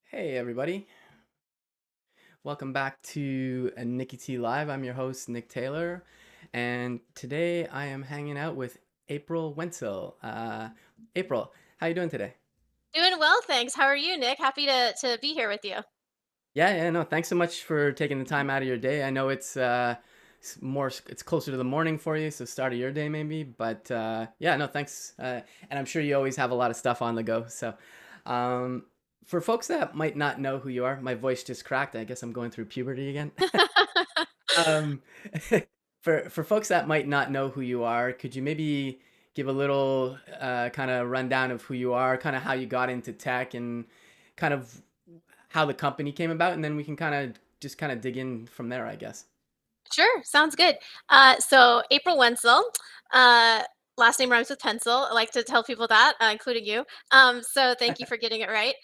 Hey everybody, welcome back to Nikki T Live. I'm your host Nick Taylor, and today I am hanging out with April Wensel. April, how you doing today? Doing well, thanks. How are you, Nick? Happy to be here with you. Yeah, no, thanks so much for taking the time out of your day. I know it's closer to the morning for you, so start of your day maybe, but yeah, no, thanks. And I'm sure you always have a lot of stuff on the go. So, um, for folks that might not know who you are, my voice just cracked. I guess I'm going through puberty again. Um, for folks that might not know who you are, could you maybe give a little kind of rundown of who you are, kind of how you got into tech, and kind of how the company came about, and then we can kind of dig in from there, I guess. Sure, sounds good. So April Wensel, uh, last name rhymes with pencil. I like to tell people that, including you. So thank you for getting it right.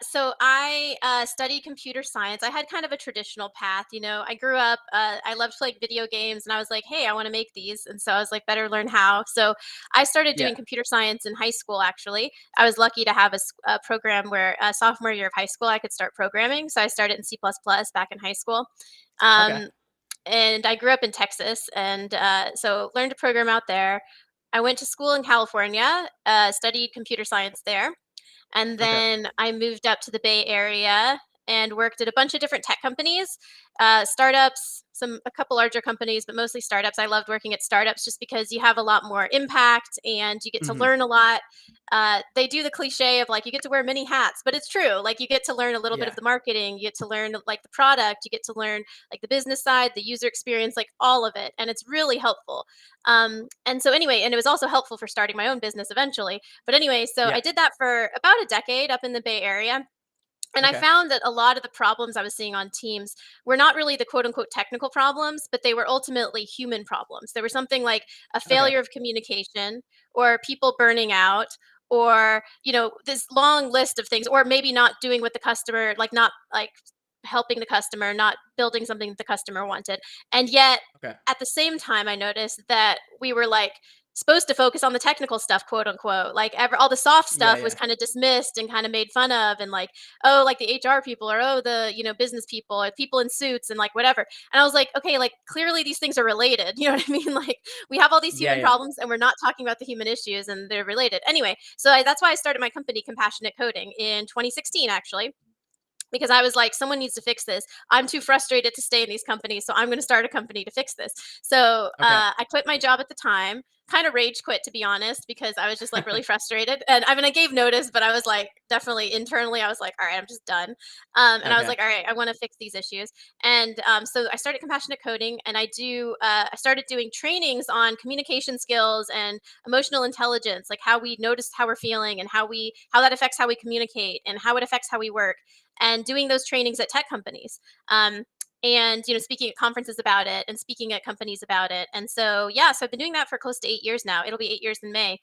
So I studied computer science. I had kind of a traditional path. I grew up. I loved playing video games, and I was like, "Hey, I want to make these." And so I was like, "Better learn how." So I started doing Yeah. computer science in high school. Actually, I was lucky to have a program where sophomore year of high school I could start programming. So I started in C++ back in high school. Okay. Um, and I grew up in Texas, and so learned to program out there. I went to school in California, studied computer science there, and Okay. then I moved up to the Bay Area and worked at a bunch of different tech companies, startups, a couple larger companies, but mostly startups. I loved working at startups just because you have a lot more impact and you get to Hmm. learn a lot. They do the cliche of like you get to wear many hats, but it's true. Like you get to learn a little bit of Yeah. the marketing, you get to learn like the product, you get to learn like the business side, the user experience, like all of it, and it's really helpful. And so anyway, and it was also helpful for starting my own business eventually, but anyway, so Yeah. I did that for about a decade up in the Bay Area. And I Okay. found that a lot of the problems I was seeing on teams were not really the quote unquote technical problems, but they were ultimately human problems. There was something like a Okay. failure of communication or people burning out or, this long list of things, or maybe not doing what the customer, like not like helping the customer, not building something that the customer wanted. And yet Okay. at the same time, I noticed that we were like, supposed to focus on the technical stuff, quote unquote. Like all the soft Yeah. stuff was Yeah. kind of dismissed and kind of made fun of, and like, oh, like the HR people, or oh, the business people, or people in suits, and like whatever. And I was like, okay, like clearly these things are related. You know what I mean? Like we have all these Yeah. human Yeah. problems, and we're not talking about the human issues, and they're related. Anyway, so that's why I started my company, Compassionate Coding, in 2016, actually, because I was like, someone needs to fix this. I'm too frustrated to stay in these companies, so I'm going to start a company to fix this. So Okay. I quit my job at the time, kind of rage quit to be honest, because I was just like really frustrated. And I mean, I gave notice, but I was like, definitely internally, I was like, all right, I'm just done. And I was Okay. like, all right, I want to fix these issues. And so I started Compassionate Coding, and I started doing trainings on communication skills and emotional intelligence, like how we notice how we're feeling and how that affects how we communicate and how it affects how we work, and doing those trainings at tech companies. And speaking at conferences about it and speaking at companies about it. And so yeah, so I've been doing that for close to 8 years now. It'll be 8 years in May.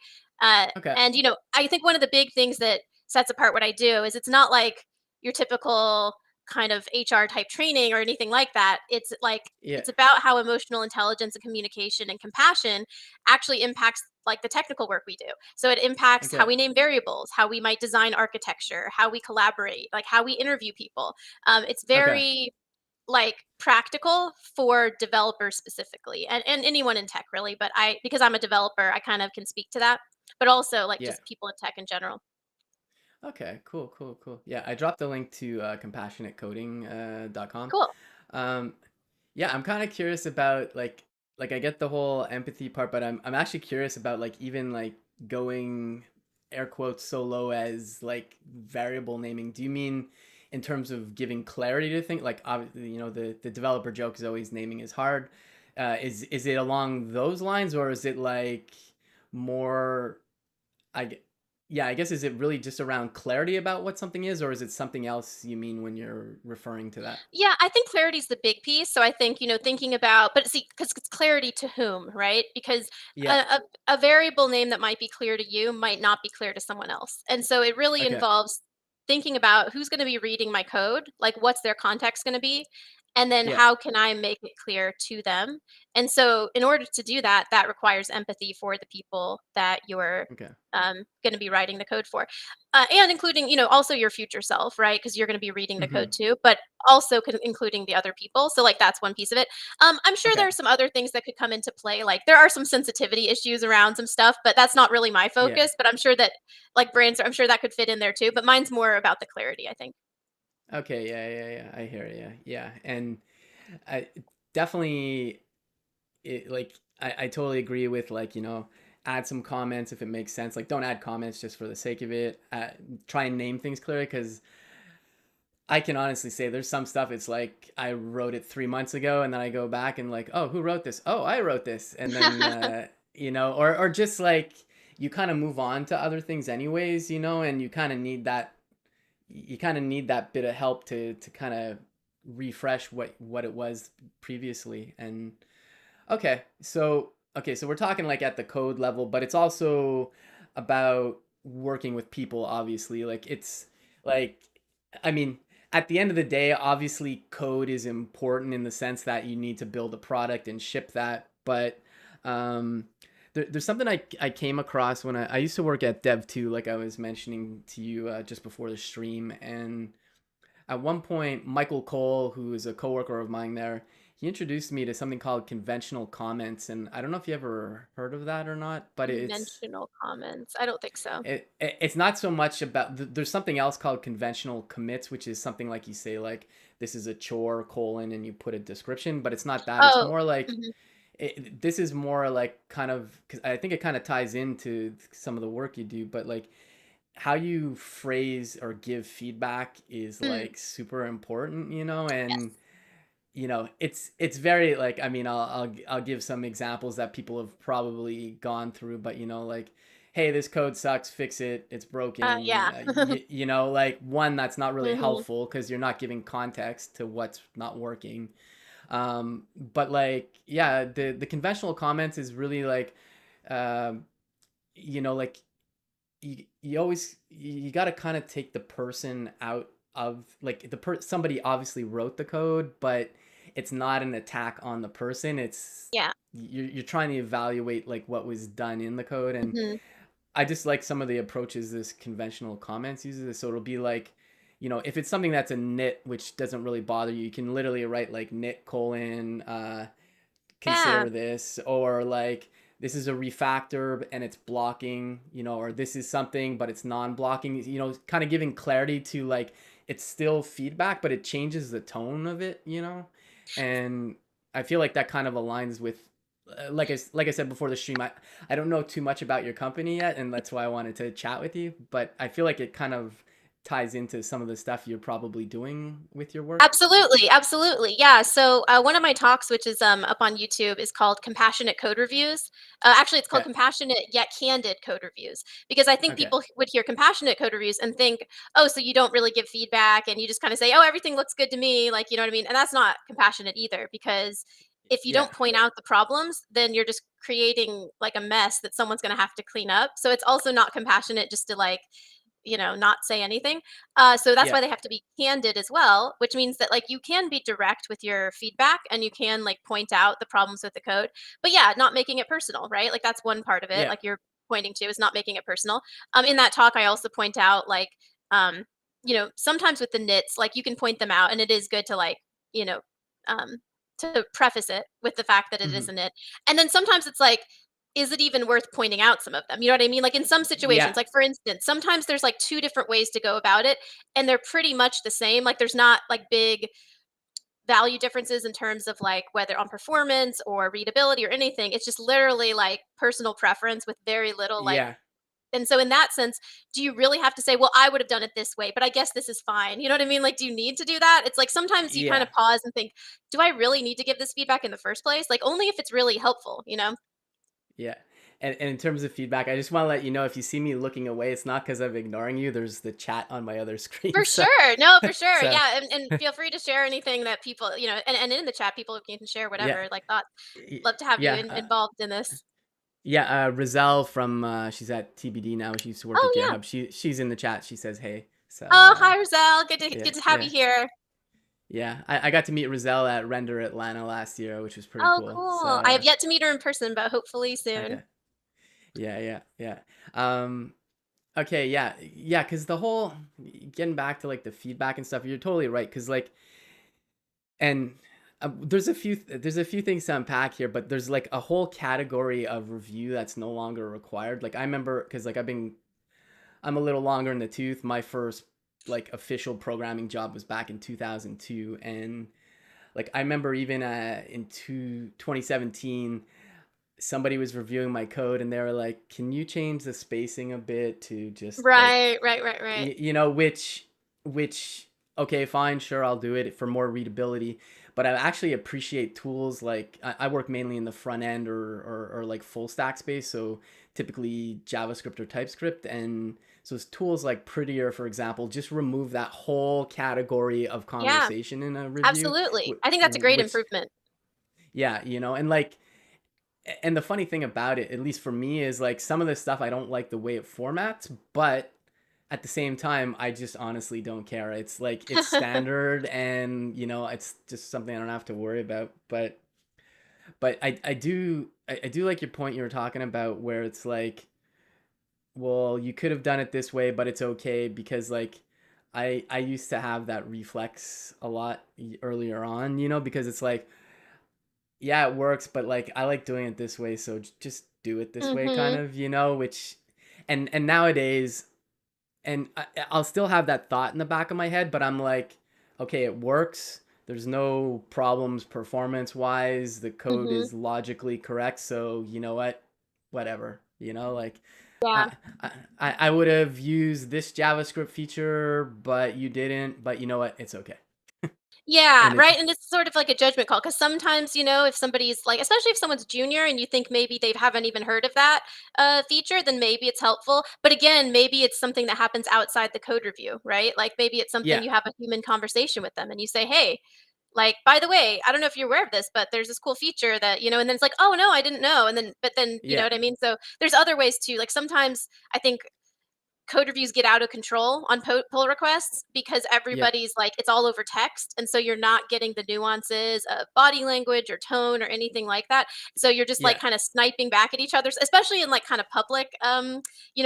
Okay. And I think one of the big things that sets apart what I do is it's not like your typical kind of HR type training or anything like that. It's like Yeah. it's about how emotional intelligence and communication and compassion actually impacts like the technical work we do. So it impacts how Okay. we name variables, how we might design architecture, how we collaborate, like how we interview people. It's Okay. very like practical for developers specifically, and anyone in tech really. But because I'm a developer, I kind of can speak to that. But also like Yeah. just people in tech in general. Okay, cool, cool, cool. Yeah, I dropped the link to compassionatecoding.com. Cool. Um, yeah, I'm kind of curious about like I get the whole empathy part, but I'm actually curious about like even like going air quotes so low as like variable naming. Do you mean in terms of giving clarity to things? Like obviously, the developer joke is always naming is hard. Is it along those lines, or is it like more I g- yeah, I guess is it really just around clarity about what something is, or is it something else you mean when you're referring to that? Yeah, I think clarity is the big piece. So I think, thinking about, but see, because it's clarity to whom, right? Because a, Yeah. a, a variable name that might be clear to you might not be clear to someone else. And so it really Okay. involves thinking about who's going to be reading my code, like what's their context going to be, and then Yeah. how can I make it clear to them? And so in order to do that, that requires empathy for the people that you're Okay. going to be writing the code for, and including, also your future self, right? Because you're going to be reading the code Hmm. too, but also including the other people. So like that's one piece of it. I'm sure Okay. there are some other things that could come into play. Like there are some sensitivity issues around some stuff, but that's not really my Yeah. focus. But I'm sure that like brains, I'm sure that could fit in there too. But mine's more about the clarity, I think. Okay. Yeah. Yeah. Yeah. I hear you. Yeah. And I definitely like I totally agree with like add some comments if it makes sense. Like don't add comments just for the sake of it. Try and name things clearly because I can honestly say there's some stuff it's like I wrote it 3 months ago and then I go back and like, oh, who wrote this? Oh, I wrote this. And then or just like you kind of move on to other things anyways, and you kind of need that bit of help to kind of refresh what it was previously. And okay, so we're talking like at the code level, but it's also about working with people, obviously. Like it's like I mean, at the end of the day, obviously code is important in the sense that you need to build a product and ship that, but um there's something I came across when I used to work at Dev2, like I was mentioning to you just before the stream. And at one point, Michael Cole, who is a coworker of mine there, he introduced me to something called conventional comments, and I don't know if you ever heard of that or not, but Conventional comments. I don't think so. it's not so much about. There's something else called conventional commits, which is something like you say like this is a chore colon and you put a description, but it's not that. It's Oh, more like mhm. this is more like kind of because I think it kind of ties into some of the work you do, but like how you phrase or give feedback is Mm, like super important, and yes. it's very like I mean I'll give some examples that people have probably gone through, but like hey, this code sucks, fix it, it's broken, Yeah. like one that's not really Mhm. helpful because you're not giving context to what's not working. But like yeah, the conventional comments is really like um like you always you got to kind of take the person out of like somebody obviously wrote the code, but it's not an attack on the person. It's Yeah. you're trying to evaluate like what was done in the code. And Mhm. I just like some of the approaches this conventional comments uses. So it'll be like if it's something that's a nit which doesn't really bother you, you can literally write like nit colon Yeah. consider this, or like this is a refactor and it's blocking, or this is something but it's non-blocking, kind of giving clarity to like it's still feedback but it changes the tone of it, and I feel like that kind of aligns with like I said before the stream, I don't know too much about your company yet, and that's why I wanted to chat with you, but I feel like it kind of ties into some of the stuff you're probably doing with your work. Absolutely, absolutely. Yeah. So one of my talks, which is up on YouTube, is called "Compassionate Code Reviews." Actually, it's called Okay. "Compassionate Yet Candid Code Reviews" because I think Okay. people would hear "compassionate code reviews" and think, "Oh, so you don't really give feedback and you just kind of say, oh, everything looks good to me," like you know what I mean. And that's not compassionate either, because if you Yeah. don't point out the problems, then you're just creating like a mess that someone's going to have to clean up. So it's also not compassionate just to like not say anything. So that's Yeah. why they have to be candid as well, which means that like you can be direct with your feedback and you can like point out the problems with the code. But yeah, not making it personal, right? Like that's one part of it. Yeah. Like you're pointing to is not making it personal. In that talk, I also point out like um, sometimes with the nits, like you can point them out, and it is good to like you know um, to preface it with the fact that it is Hmm. a nit, and then sometimes it's like is it even worth pointing out some of them? You know what I mean? Like in some Yeah. situations, like for instance, sometimes there's like two different ways to go about it and they're pretty much the same. Like there's not like big value differences in terms of like whether on performance or readability or anything. It's just literally like personal preference with very little like Yeah. and so in that sense, do you really have to say, well, I would have done it this way, but I guess this is fine. You know what I mean? Like, do you need to do that? It's like sometimes you kind Yeah. of pause and think, do I really need to give this feedback in the first place? Like only if it's really helpful? Yeah. And in terms of feedback, I just want to let you know if you see me looking away, it's not because I'm ignoring you. There's the chat on my other screen. For So, sure. No, for sure. so Yeah, and feel free to share anything that people, and in the chat, people can share yeah. whatever, like, thoughts. Love to have you Yeah. involved in this. Yeah. Rizal from, she's at TBD now. She used to work Oh, at yeah. GitHub. She's in the chat. She says, hey. So, Oh, hi, Roselle. Good yeah. to have Yeah. you here. Yeah, I got to meet Roselle at Render Atlanta last year, which was pretty Oh, cool. cool. I So have yet to meet her in person, but hopefully soon. okay, yeah, yeah, yeah. Um, okay, yeah, yeah, because the whole getting back to like the feedback and stuff, you're totally right. Because like, and there's a few things to unpack here, but there's like a whole category of review that's no longer required. Like I remember, because like I'm a little longer in the tooth. My first like official programming job was back in 2002, and like I remember even in 2017 somebody was reviewing my code and they were like, can you change the spacing a bit to just like Right, right, right, right. which okay, fine, sure, I'll do it for more readability. But I actually appreciate tools like I work mainly in the front end or like full stack space, so typically JavaScript or TypeScript. And so it's tools like Prettier, for example, just remove that whole category of Yeah, conversation in a review, absolutely. I think that's a great which improvement. yeah, and like, and the funny thing about it, at least for me, is like some of the stuff I don't like the way it formats, but at the same time, I just honestly don't care. It's like it's standard, and it's just something I don't have to worry about. But I do like your point you were talking about, where it's like, well, you could have done it this way, but it's okay because like I used to have that reflex a lot earlier on, because it's like, yeah, it works, but like I like doing it this way, so just do it this way, kind Mhm, of, which, and nowadays, and I'll still have that thought in the back of my head, but I'm like, okay, it works. There's no problems performance wise. The code mhm. is logically correct, so you know what, whatever. Like, Yeah. I I would have used this JavaScript feature, but you didn't. But you know what, it's okay. Yeah, And it right, and it's sort of like a judgment call because sometimes, if somebody's like especially if someone's junior and you think maybe they haven't even heard of that, feature, then maybe it's helpful, but again, maybe it's something that happens outside the code review, right? Like, maybe it's something yeah, you have a human conversation with them and you say, "Hey, like, by the way, I don't know if you're aware of this, but there's this cool feature that," and then it's like, "Oh, no, I didn't know," and then but then you know yeah, what I mean? So, there's other ways too, like, sometimes I think code reviews get out of control on pull requests because yeah, everybody's like it's all over text and so you're not getting the nuances of body language or tone or anything like that, so you're just like yeah, kind of sniping back at each other, especially in like kind of public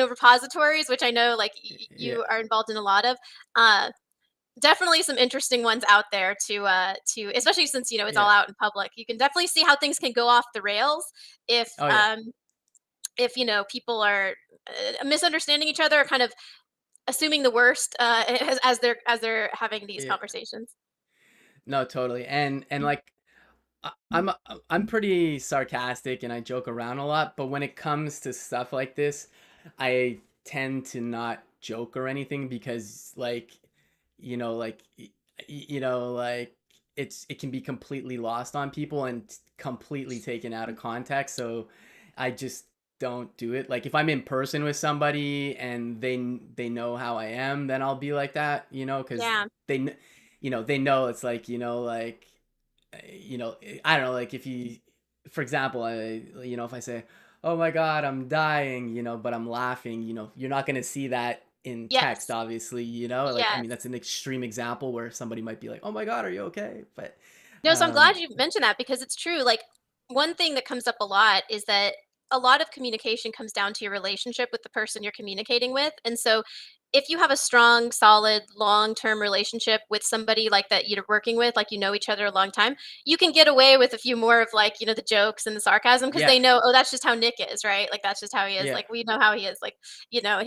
repositories, which I know like yeah, you are involved in a lot of. uh Definitely some interesting ones out there to especially since it's all yeah. out in public. You can definitely see how things can go off the rails if Oh yeah. um if people are misunderstanding each other, kind of assuming the worst, as they're having these Yeah. conversations. No, totally. And like I'm pretty sarcastic and I joke around a lot, but when it comes to stuff like this, I tend to not joke or anything because like like like it can be completely lost on people and completely taken out of context. So I just don't do it. Like if I'm in person with somebody and they know how I am, then I'll be like that, cuz Yeah. they know it's like, like I don't know, like if you, for example, if I say, "Oh my God, I'm dying," but I'm laughing, you're not gonna see that in text, Yes. obviously, like I Yes. mean that's an extreme example where somebody might be like, "Oh my God, are you okay?" But, No, so I'm glad um, you mentioned that because it's true. Like, one thing that comes up a lot is that a lot of communication comes down to your relationship with the person you're communicating with. And so, if you have a strong, solid, long term relationship with somebody like that you're working with, like you know each other a long time, you can get away with a few more of like, the jokes and the sarcasm because yeah, they know, oh, that's just how Nick is, right? Like, that's just how he is. yeah, Like, we know how he is. Like,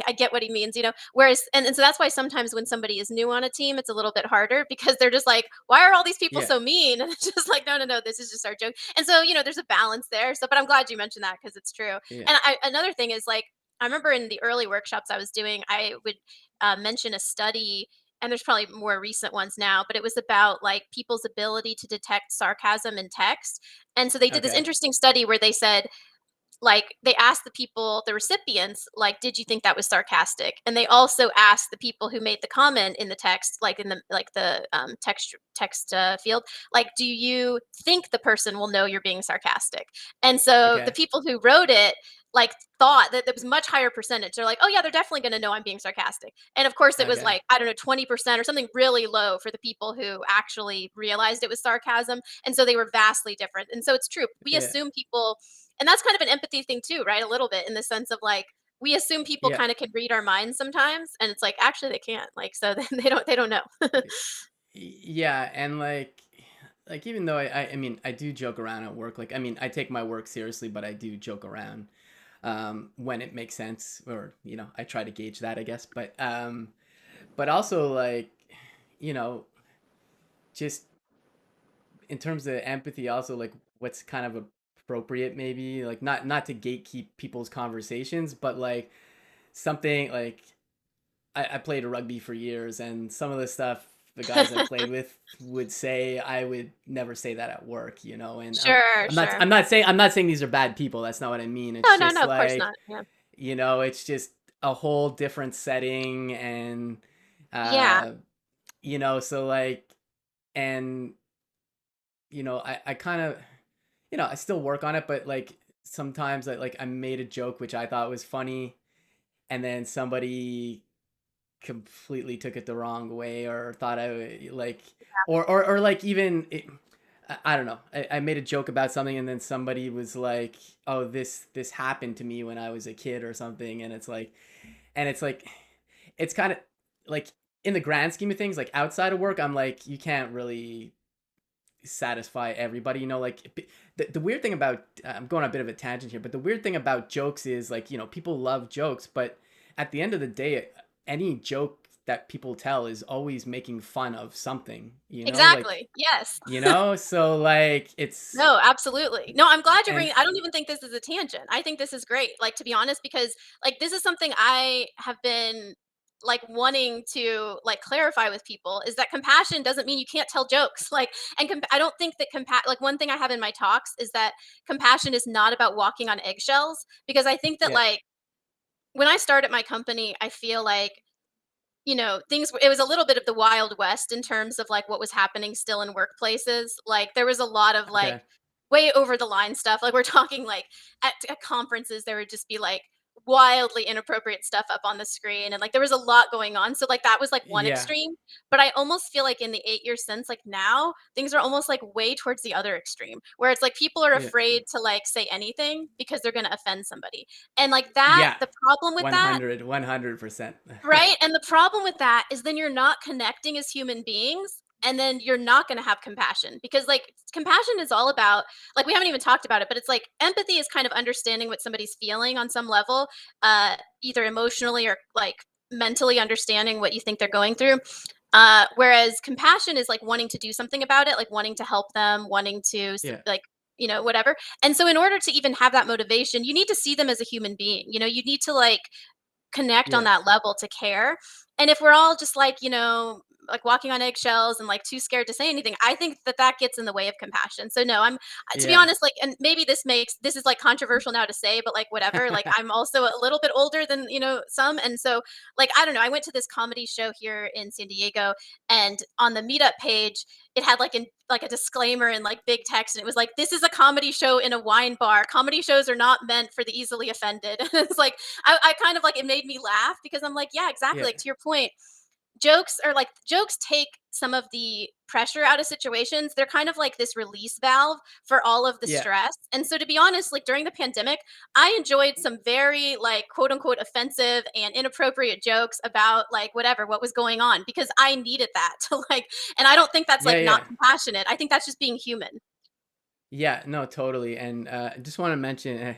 I get what he means. Whereas, and so that's why sometimes when somebody is new on a team, it's a little bit harder because they're just like, why are all these people yeah, so mean? And it's just like, no, no, no, this is just our joke. And so, there's a balance there. So, but I'm glad you mentioned that because it's true. yeah, And another thing is like, I remember in the early workshops I was doing, I would mention a study, and there's probably more recent ones now, but it was about like people's ability to detect sarcasm in text. And so they did this okay, interesting study where they said, like they asked the people, the recipients, like, did you think that was sarcastic? And they also asked the people who made the comment in the text, like in the text field, like, do you think the person will know you're being sarcastic? And so the okay, people who wrote it, like thought that there was much higher percentage. They're like, oh yeah, they're definitely going to know I'm being sarcastic. And of course, it was Okay. like, I don't know, 20% or something really low for the people who actually realized it was sarcasm. And so they were vastly different. And so it's true. We Yeah. assume people, and that's kind of an empathy thing too, right? A little bit in the sense of like, we assume people Yeah. kind of can read our minds sometimes, and it's like actually they can't. Like, so then they don't know. Yeah, and like even though I mean I do joke around at work. Like I mean I take my work seriously, but I do joke around when it makes sense, or I try to gauge that, I guess. But also like you know just in terms of empathy, also like what's kind of appropriate, maybe like not to gatekeep people's conversations, but like something like I played rugby for years, and some of the stuff the guys I played with would say, I would never say that at work, and Sure, I'm not sure. I'm not saying these are bad people. That's not what I mean. No, It's no, just no, of course like, not. Yeah. it's just a whole different setting, and Yeah. uh so like, and I kind of, I still work on it, but like sometimes I made a joke which I thought was funny, and then somebody completely took it the wrong way, or thought like, or like even I don't know. I made a joke about something, and then somebody was like, "Oh, this happened to me when I was a kid," or something, and it's like it's kind of like, in the grand scheme of things, like outside of work, I'm like, you can't really satisfy everybody, like the weird thing about, I'm going on a bit of a tangent here, but the weird thing about jokes is like, people love jokes, but at the end of the day, any joke that people tell is always making fun of something, like, Exactly. Yes. so like it's No, absolutely. No, I'm glad you're and bringing I don't even think this is a tangent. I think this is great, like, to be honest, because, like, this is something I have been, like, wanting to, like, clarify with people is that compassion doesn't mean you can't tell jokes, like, and I don't think that like, one thing I have in my talks is that compassion is not about walking on eggshells, because I think that, yeah, like, when I started my company, I feel like things it was a little bit of the Wild West in terms of, like, what was happening still in workplaces. Like, there was a lot of, like, okay, way over the line stuff. Like, we're talking, like, at conferences, there would just be, like, wildly inappropriate stuff up on the screen, and, like, there was a lot going on. So, like, that was, like, one yeah, extreme. But I almost feel like in the 8 years since, like, now, things are almost, like, way towards the other extreme, where it's, like, people are yeah, afraid to, like, say anything because they're gonna offend somebody. And, like, that yeah, the problem with that 100%. right? And the problem with that is then you're not connecting as human beings, and then you're not gonna have compassion because, like, compassion is all about like, we haven't even talked about it, but it's like empathy is kind of understanding what somebody's feeling on some level, either emotionally or, like, mentally understanding what you think they're going through. Whereas compassion is, like, wanting to do something about it, like, wanting to help them, wanting to Yeah, like, whatever. And so in order to even have that motivation, you need to see them as a human being, you need to, like, connect on yeah, that level to care. And if we're all just like, like walking on eggshells and like too scared to say anything, I think that that gets in the way of compassion. So no, I'm to be yeah. honest, like, and maybe this is like controversial now to say, but like whatever, like I'm also a little bit older than, some. And so like, I don't know, I went to this comedy show here in San Diego, and on the meetup page, it had like a disclaimer in like big text, and it was like, this is a comedy show in a wine bar. Comedy shows are not meant for the easily offended. It's like I kind of like it made me laugh because I'm like, yeah, exactly. Yeah, Like to your point, jokes take some of the pressure out of situations. They're kind of like this release valve for all of the yeah, stress. And so to be honest, like during the pandemic, I enjoyed some very like quote unquote offensive and inappropriate jokes about like whatever what was going on because I needed that to like and I don't think that's yeah, like not yeah. compassionate. I think that's just being human. Yeah, no, totally. And I just want to mention,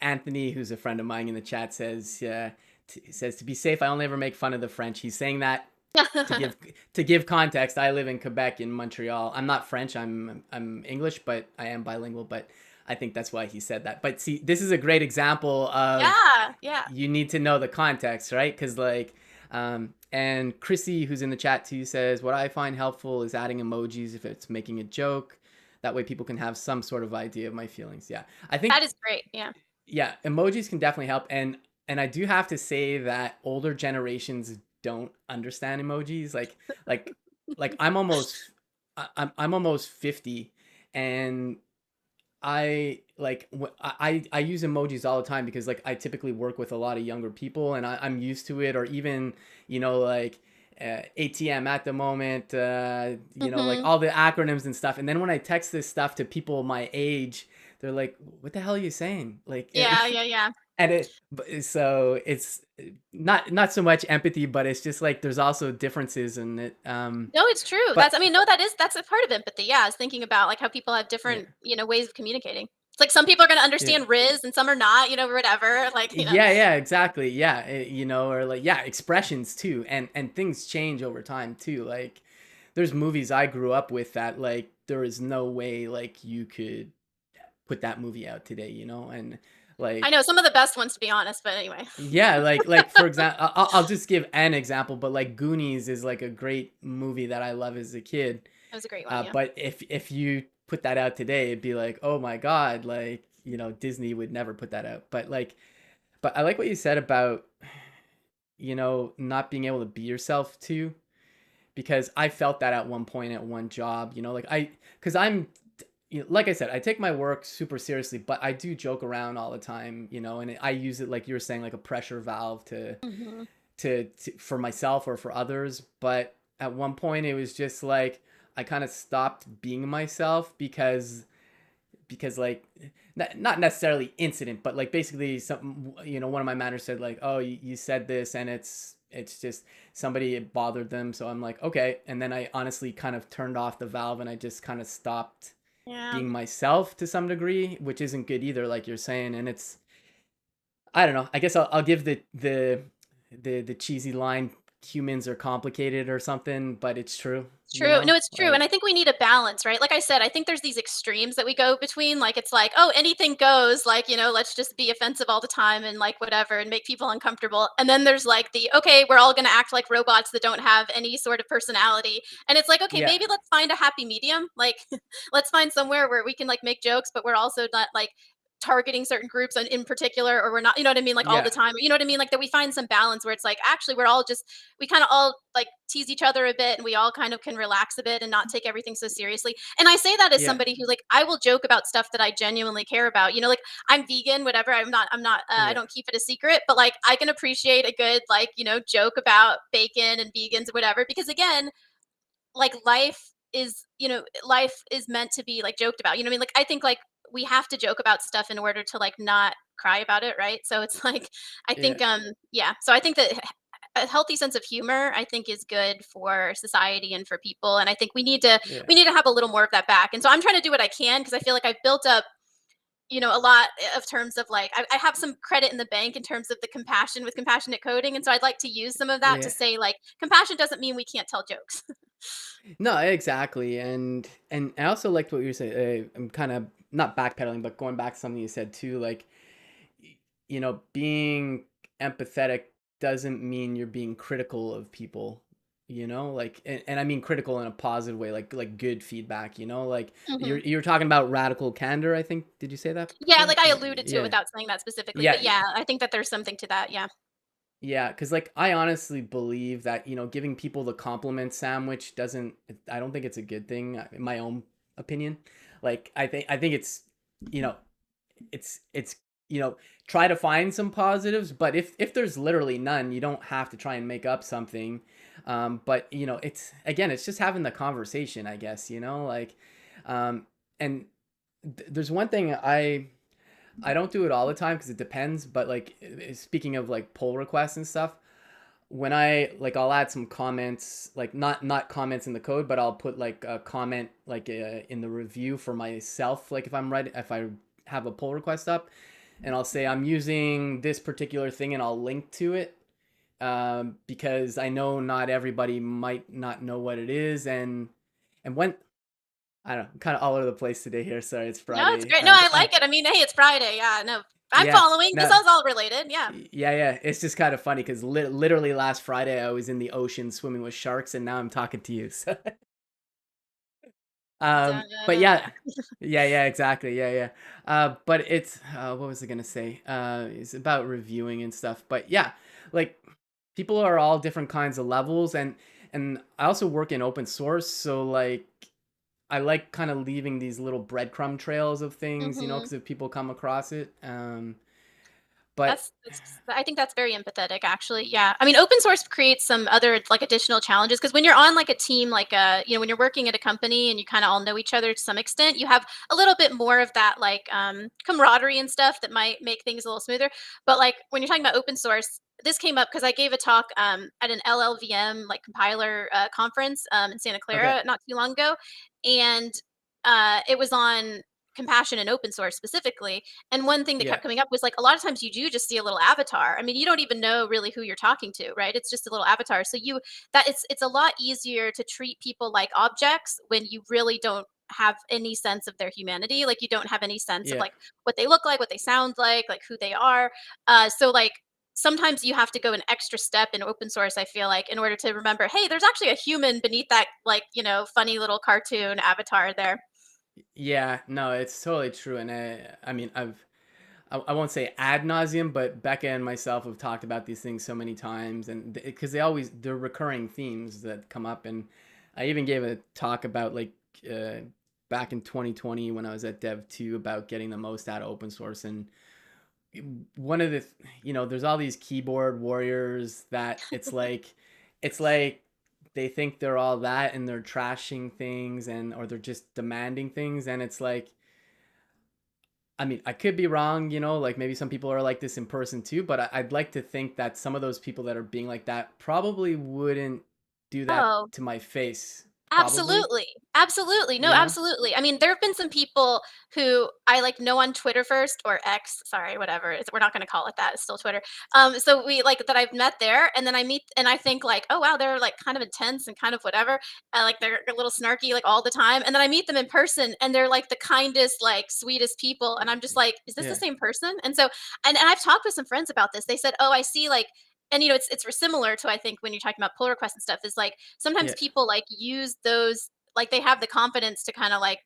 Anthony, who's a friend of mine in the chat, says to be safe, I only ever make fun of the French. He's saying that to give to give context. I live in Quebec, in Montreal. I'm not French. I'm English, but I am bilingual. But I think that's why he said that. But see, this is a great example of, Yeah, yeah. you need to know the context, right? Because like, and Chrissy, who's in the chat too, says what I find helpful is adding emojis if it's making a joke. That way, people can have some sort of idea of my feelings. Yeah, I think, That is great. Yeah. yeah, emojis can definitely help, and I do have to say that older generations don't understand emojis. Like like I'm almost 50, and I use emojis all the time because like I typically work with a lot of younger people and I'm used to it, or even like ATM at the moment, like Mhm. all the acronyms and stuff. And then when I text this stuff to people my age, they're like, "What the hell are you saying?" Like, Yeah, yeah, yeah. and so it's not so much empathy, but it's just like there's also differences in it. No, it's true. But No, that's a part of empathy. Yeah, is thinking about like how people have yeah, different, ways of communicating. It's like some people are going to yeah. understand Riz and some are not, or whatever. Yeah, yeah, exactly. Yeah, or like yeah, expressions too, and things change over time too. Like there's movies I grew up with that like there is no way like you could put that movie out today, and I like know some of the best ones to be honest, but anyway. yeah, like for example, I'll just give an example, but like Goonies is like a great movie that I love as a kid. That was a great one, yeah. But if you put that out today, it'd be like, oh my god, like Disney would never put that out. But I like what you said about, not being able to be yourself too, because I felt that at one point at one job, like because I'm, like I said, I take my work super seriously, but I do joke around all the time, and I use it like you were saying, like a pressure valve Mhm. to for myself or for others. But at one point, it was just like I kind of stopped being myself because like not necessarily incident, but like basically something, one of my managers said like, oh, you said this and it's just somebody, it bothered them, so I'm like, okay. And then I honestly kind of turned off the valve and I just kind of stopped Yeah. being myself to some degree, which isn't good either, like you're saying. And it's, I don't know, I guess I'll give the cheesy line, humans are complicated or something, but it's true, It's true. No, it's true. And like I think we need a balance, right? Like I said, I think there's these extremes that we go between. Like it's like, oh, anything goes, like, let's just be offensive all the time and like whatever and make people uncomfortable. And then there's like the, okay, we're all gonna act like robots that don't have any sort of personality. And it's like, okay, yeah, maybe let's find a happy medium. Like let's find somewhere where we can like make jokes, but we're also not like targeting certain groups in particular, or we're not, you know what I mean, like all the yeah, time. You know what I mean? Like that we find some balance where it's like actually we're all just we kind of all like tease each other a bit and we all kind of can relax a bit and not take everything so seriously. And I say that as yeah, somebody who like I will joke about stuff that I genuinely care about. Like I'm vegan, whatever. I'm not I yeah, don't keep it a secret, but like I can appreciate a good like, joke about bacon and vegans whatever because again, like life is meant to be like joked about. You know what I mean? Like I think like we have to joke about stuff in order to like not cry about it, right? So it's like I yeah, think yeah. So I think that a healthy sense of humor I think is good for society and for people, and I think yeah, we need to have a little more of that back. And so I'm trying to do what I can because I feel like I've built up a lot of terms of like I have some credit in the bank in terms of the compassion with compassionate coding, and so I'd like to use some of that to yeah. say like compassion doesn't mean we can't tell jokes. No, exactly. And I also liked what you were saying. I'm kind of not backpedaling, but going back to something you said too. Like, being empathetic doesn't mean you're being critical of people. Like, and I mean critical in a positive way, like good feedback. Like Hmm. you're talking about radical candor. I think, did you say that Yeah, before? like I Yeah, alluded to it yeah, without saying that specifically, but yeah. yeah, I think that there's something to that. Yeah. Yeah, because like I honestly believe that giving people the compliment sandwich doesn't. I don't think it's a good thing, in my own opinion. Like I think it's you know it's try to find some positives, but if there's literally none, you don't have to try and make up something. But it's again, it's just having the conversation, I guess. Like, and there's one thing I don't do it all the time because it depends, but like speaking of like pull requests and stuff, when I'll add some comments, like not comments in the code, but I'll put like a comment like in the review for myself, like if I have a pull request up, and I'll say I'm using this particular thing and I'll link to it, because I know not everybody might not know what it is. And when I don't know, I'm kind of all over the place today here. Sorry, it's No, it's Friday. great. No, I like it. I mean, hey, it's Friday. Yeah, no, I'm Yeah, following. This no, is all related. Yeah. yeah, yeah. It's just kind of funny because literally last Friday I was in the ocean swimming with sharks, and now I'm talking to you. So, but Yeah. yeah, yeah, yeah, exactly, yeah, yeah. But it's what was I gonna say? It's about reviewing and stuff. But yeah, like people are all different kinds of levels, and I also work in open source, so like I like kind of leaving these little breadcrumb trails of things, you know, Mhm. because if people come across it. But I think that's very empathetic, actually. Yeah. I mean, open source creates some other like additional challenges because when you're on like a team, like when you're working at a company and you kind of all know each other to some extent, you have a little bit more of that like camaraderie and stuff that might make things a little smoother. But like when you're talking about open source, this came up because I gave a talk at an LLVM like compiler conference in Santa okay, Clara not too long ago, and it was on compassion and open source specifically. And one thing that yeah, kept coming up was like a lot of times you do just see a little avatar. I mean, you don't even know really who you're talking to, right? It's just a little avatar. So you that it's a lot easier to treat people like objects when you really don't have any sense of their humanity. Like you don't have any sense of yeah. like what they look like, what they sound like who they are. So like sometimes you have to go an extra step in open source, I feel like, in order to remember, hey, there's actually a human beneath that like, funny little cartoon avatar there. Yeah, no, it's totally true. And I mean, I won't say ad nauseum, but Becca and myself have talked about these things so many times, and because they're recurring themes that come up. And I even gave a talk about like uh, back in 2020 when I was at Dev 2 about getting the most out of open source. And one of the, there's all these keyboard warriors that it's like they think they're all that and they're trashing things and or they're just demanding things, and it's like, I mean, I could be wrong, like maybe some people are like this in person too, but I'd like to think that some of those people that are being like that probably wouldn't do that Oh, to my face. Probably, absolutely. Absolutely. No, you know? absolutely. I mean, there have been some people who I like know on Twitter first or X, sorry, whatever. We're not going to call it that. It's still Twitter. So we like that I've met there and then I meet and I think like, oh wow, they're like kind of intense and kind of whatever. Like they're a little snarky like all the time. And then I meet them in person and they're like the kindest, like sweetest people. And I'm just like, is this the Yeah, same person? And so and I've talked with some friends about this. They said, oh, I see like and it's similar to I think when you're talking about pull requests and stuff is like sometimes yeah, people like use those like they have the confidence to kind of like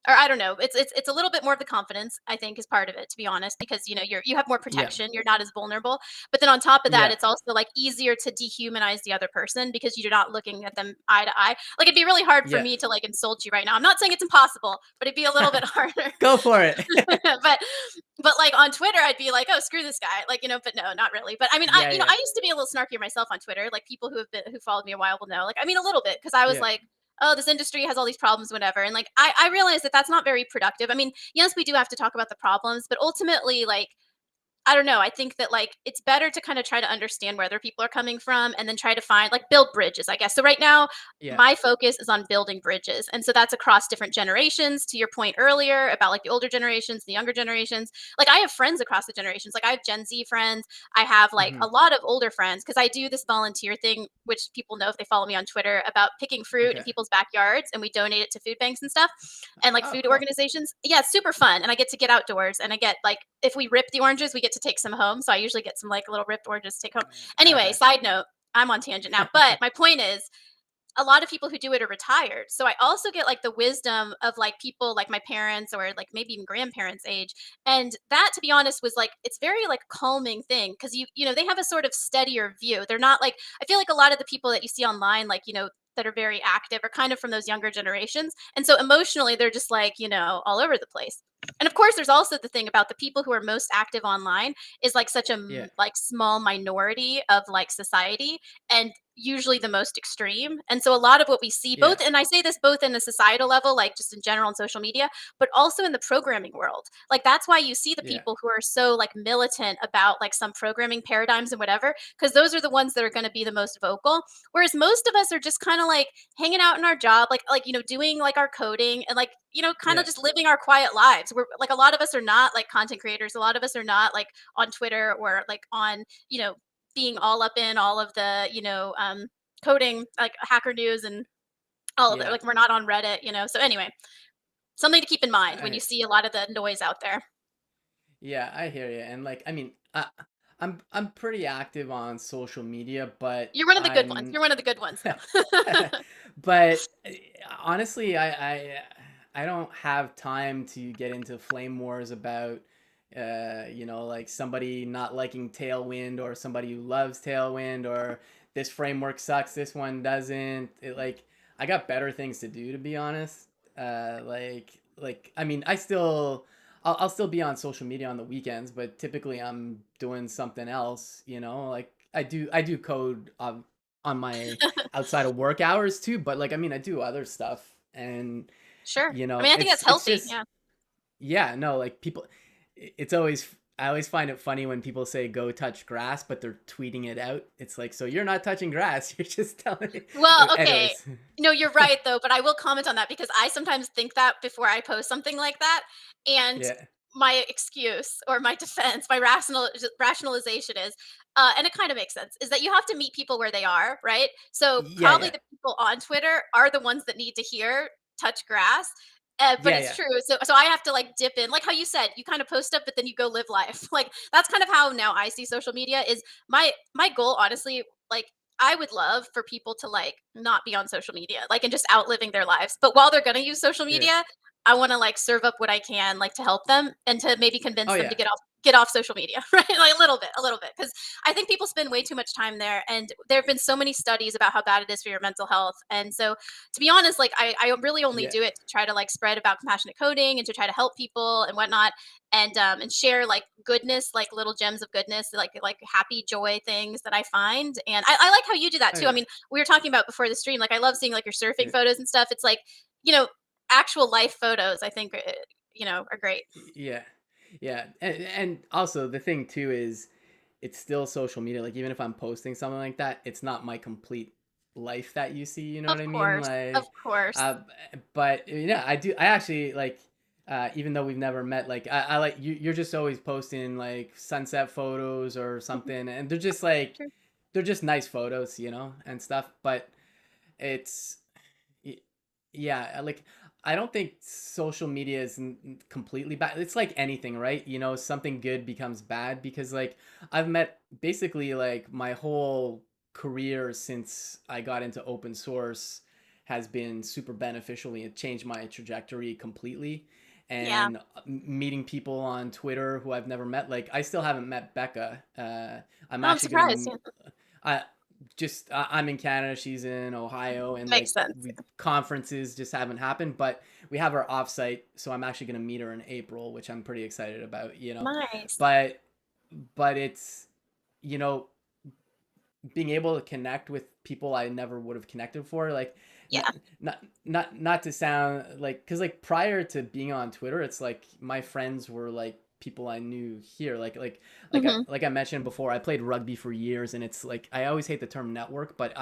or I don't know. It's a little bit more of the confidence, I think, is part of it, to be honest, because you have more yeah, protection. You're not as vulnerable. But then on top of that, yeah, it's also like easier to dehumanize the other person because you're not looking at them eye to eye. Like it'd be really hard for yeah. me to like insult you right now. I'm not saying it's impossible, but it'd be a little bit harder. Go for it. but like on Twitter, I'd be like, oh, screw this guy. Like, but no, not really. But I mean, Yeah, I yeah, used to be a little snarkier myself on Twitter. Like people who followed me a while will know. Like, I mean, a little bit because I was yeah, like, oh, this industry has all these problems, whatever. And like, I realized that that's not very productive. I mean, yes, we do have to talk about the problems, but ultimately, like, I don't know. I think that like it's better to kind of try to understand where other people are coming from and then try to find like build bridges, I guess. So right now, yeah. my focus is on building bridges. And so that's across different generations to your point earlier about like the older generations, the younger generations. Like I have friends across the generations. Like I have Gen Z friends. I have like Hmm. a lot of older friends because I do this volunteer thing, which people know if they follow me on Twitter about picking fruit in Okay. people's backyards and we donate it to food banks and stuff and like Oh, food cool. organizations. Yeah, it's super fun. And I get to get outdoors and I get like if we rip the oranges, we get to take some home. So I usually get some like little ripped oranges to take home. Anyway, Okay. side note, I'm on tangent now. But my point is a lot of people who do it are retired. So I also get like the wisdom of like people like my parents or like maybe even grandparents age. And that to be honest was like it's very like calming thing because they have a sort of steadier view. They're not like I feel like a lot of the people that you see online like that are very active are kind of from those younger generations. And so emotionally they're just like, all over the place. And of course there's also the thing about the people who are most active online is like such a Yeah, like small minority of like society and usually the most extreme. And so a lot of what we see yeah, both and I say this both in a societal level like just in general on social media, but also in the programming world. Like that's why you see the yeah, people who are so like militant about like some programming paradigms and whatever because those are the ones that are going to be the most vocal. Whereas most of us are just kind of like hanging out in our job like doing like our coding and like kind of yeah, just living our quiet lives. We're like a lot of us are not like content creators. A lot of us are not like on Twitter or like on being all up in all of the coding like hacker news and all of it yeah. like we're not on Reddit so anyway something to keep in mind when you I see a lot of the noise out there. Yeah, I hear you. And like, I mean, I'm pretty active on social media, but You're one of the good ones. I'm You're one of the good ones though. but honestly, I don't have time to get into flame wars about like somebody not liking Tailwind or somebody who loves Tailwind or this framework sucks, this one doesn't. Like I got better things to do, to be honest. I mean, I'll still be on social media on the weekends, but typically I'm doing something else, you know? Like I do code on my outside of work hours too, but like I mean, I do other stuff and Sure. you I know, mean, I think that's it's healthy. just Yeah. yeah, no, like people it's always I always find it funny when people say go touch grass, but they're tweeting it out. It's like, so you're not touching grass, you're just telling me. Well, okay. Anyways. No, you're right though, but I will comment on that because I sometimes think that before I post something like that, and Yeah. my excuse or my defense, my rationalization is, and it kind of makes sense, is that you have to meet people where they are, right? So Yeah, probably yeah. the people on Twitter are the ones that need to hear touch grass. But Yeah, it's yeah. true. So I have to like dip in, like how you said, you kind of post up, but then you go live life. Like that's kind of how now I see social media. Is my goal, honestly. Like I would love for people to like not be on social media, like and just out living their lives. But while they're gonna use social Yeah. media, I want to like serve up what I can, like to help them and to maybe Oh convince them to yeah. get off social media, right? Like a little bit, because I think people spend way too much time there, and there have been so many studies about how bad it is for your mental health. And so, to be honest, like I really only Yeah. do it to try to like spread about compassionate coding and to try to help people and whatnot, and share like goodness, like little gems of goodness, like happy joy things that I find. And I like how you do that Oh too. I yeah. mean, we were talking about before the stream. Like I love seeing like your surfing Yeah. photos and stuff. It's like you know actual life photos. I think are great. Yeah. Yeah. And also the thing too is it's still social media. Like even if I'm posting something like that, it's not my complete life that you see, you know what I mean? Of Like course. uh but yeah, I actually like even though we've never met, like I like you're just always posting like sunset photos or Mhm. something and they're just like True. they're just nice photos, you know, and stuff. But it's Y- yeah, like I don't think social media is completely bad. It's like anything, right? You know, something good becomes bad because like I've met basically like my whole career since I got into open source has been super beneficial. It changed my trajectory completely. Yeah. And meeting people on Twitter who I've never met, like I still haven't met Becca. I'm Oh, I'm actually surprised. gonna Yeah. I'm in Canada, she's in Ohio, and Makes like sense. we conferences just haven't happened, but we have our offsite, so I'm actually gonna meet her in April, which I'm pretty excited about, you know. Nice. But it's you know being able to connect with people I never would have connected for, like Yeah. not to sound like because like prior to being on Twitter, it's like my friends were like people I knew here, Hmm. like I mentioned before, I played rugby for years, and it's like I always hate the term network, but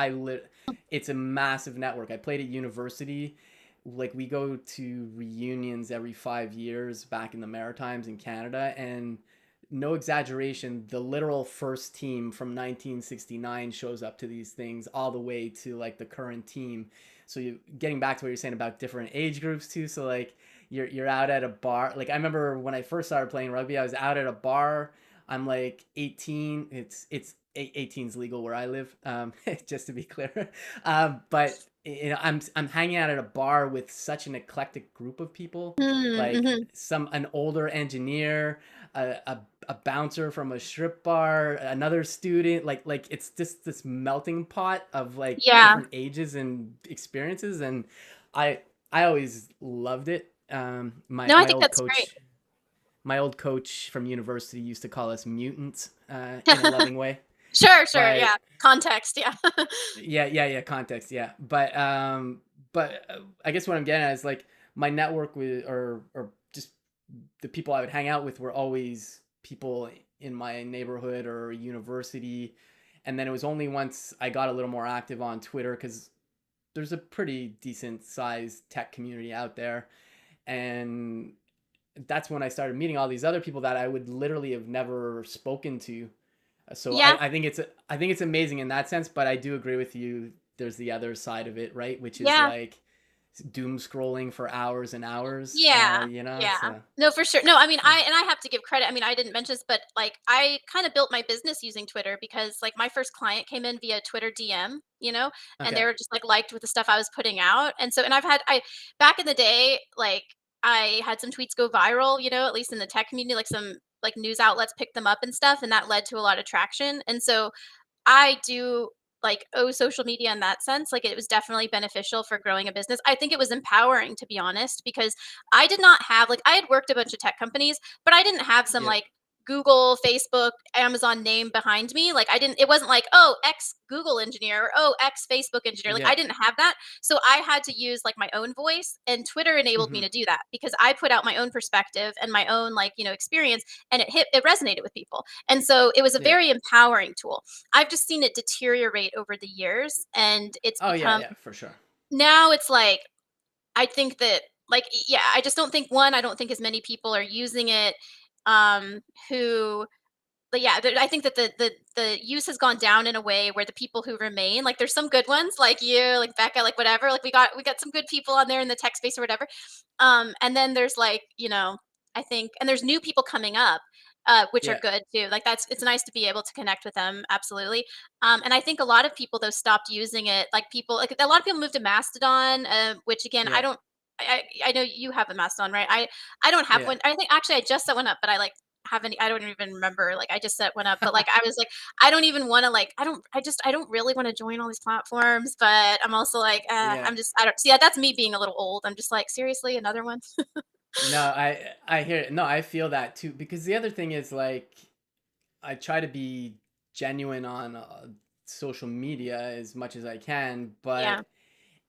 it's a massive network. I played at university. Like we go to reunions every 5 years back in the Maritimes in Canada, and no exaggeration, the literal first team from 1969 shows up to these things all the way to like the current team. So you getting back to what you're saying about different age groups too. So like you're out at a bar. Like I remember when I first started playing rugby, I was out at a bar. I'm like 18. It's 18's legal where I live. Just to be clear. But you know, I'm hanging out at a bar with such an eclectic group of people, like Mm-hmm. an older engineer, a bouncer from a strip bar, another student, like it's just this melting pot of like Yeah. different ages and experiences, and I I always loved it. No, I think that's great. My old coach from university used to call us mutants in a loving way, Sure, sure. but Yeah. Context. Yeah. yeah, context, yeah, but I guess what I'm getting at is like my network with or just the people I would hang out with were always people in my neighborhood or university. And then it was only once I got a little more active on Twitter because there's a pretty decent sized tech community out there. And that's when I started meeting all these other people that I would literally have never spoken to. So Yeah. I think it's amazing in that sense, but I do agree with you. There's the other side of it, right? Which is Yeah. like doom scrolling for hours and hours, Yeah, you know? yeah. So, No, for sure. No, I mean, yeah. I have to give credit. I mean, I didn't mention this, but like, I kind of built my business using Twitter because like my first client came in via Twitter DM, and they Okay. were just like liked with the stuff I was putting out. And so, and I back in the day, like I had some tweets go viral, at least in the tech community, like some like news outlets picked them up and stuff, and that led to a lot of traction. And so I do. like social media in that sense. Like it was definitely beneficial for growing a business. I think it was empowering, to be honest, because I did not have, like, I had worked a bunch of tech companies, but I didn't have some Yeah. like Google, Facebook, Amazon name behind me. Like I didn't, it wasn't like, oh, ex Google engineer or oh, ex Facebook engineer. Like Yeah. I didn't have that. So I had to use like my own voice, and Twitter enabled me Hmm. to do that because I put out my own perspective and my own, like, experience, and it resonated with people. And so it was a Yeah. very empowering tool. I've just seen it deteriorate over the years, and it's Oh yeah, become, yeah, for sure. now it's like, I think that, like, yeah, I just don't think, one, I don't think as many people are using it, um who, but yeah, I think that the use has gone down in a way where the people who remain, like, there's some good ones like you, like Becca, like whatever, like we got some good people on there in the tech space or whatever. And then there's like, I think, and there's new people coming up, which are Yeah. good too. Like it's nice to be able to connect with them, absolutely. And I think a lot of people though stopped using it. Like people, like a lot of people moved to Mastodon, which again, I Yeah. don't. I know you have a Mastodon, right? I don't have Yeah. one. I think actually I just set one up, but I like haven't, I don't even remember, like I just set one up, but like I was like, I don't even want to, like, I don't really want to join all these platforms, but I'm also like, Yeah. I'm just, I don't see, yeah, that's me being a little old. I'm just like, seriously, another one. No, I hear it. No, I feel that too because the other thing is like I try to be genuine on social media as much as I can, Yeah, but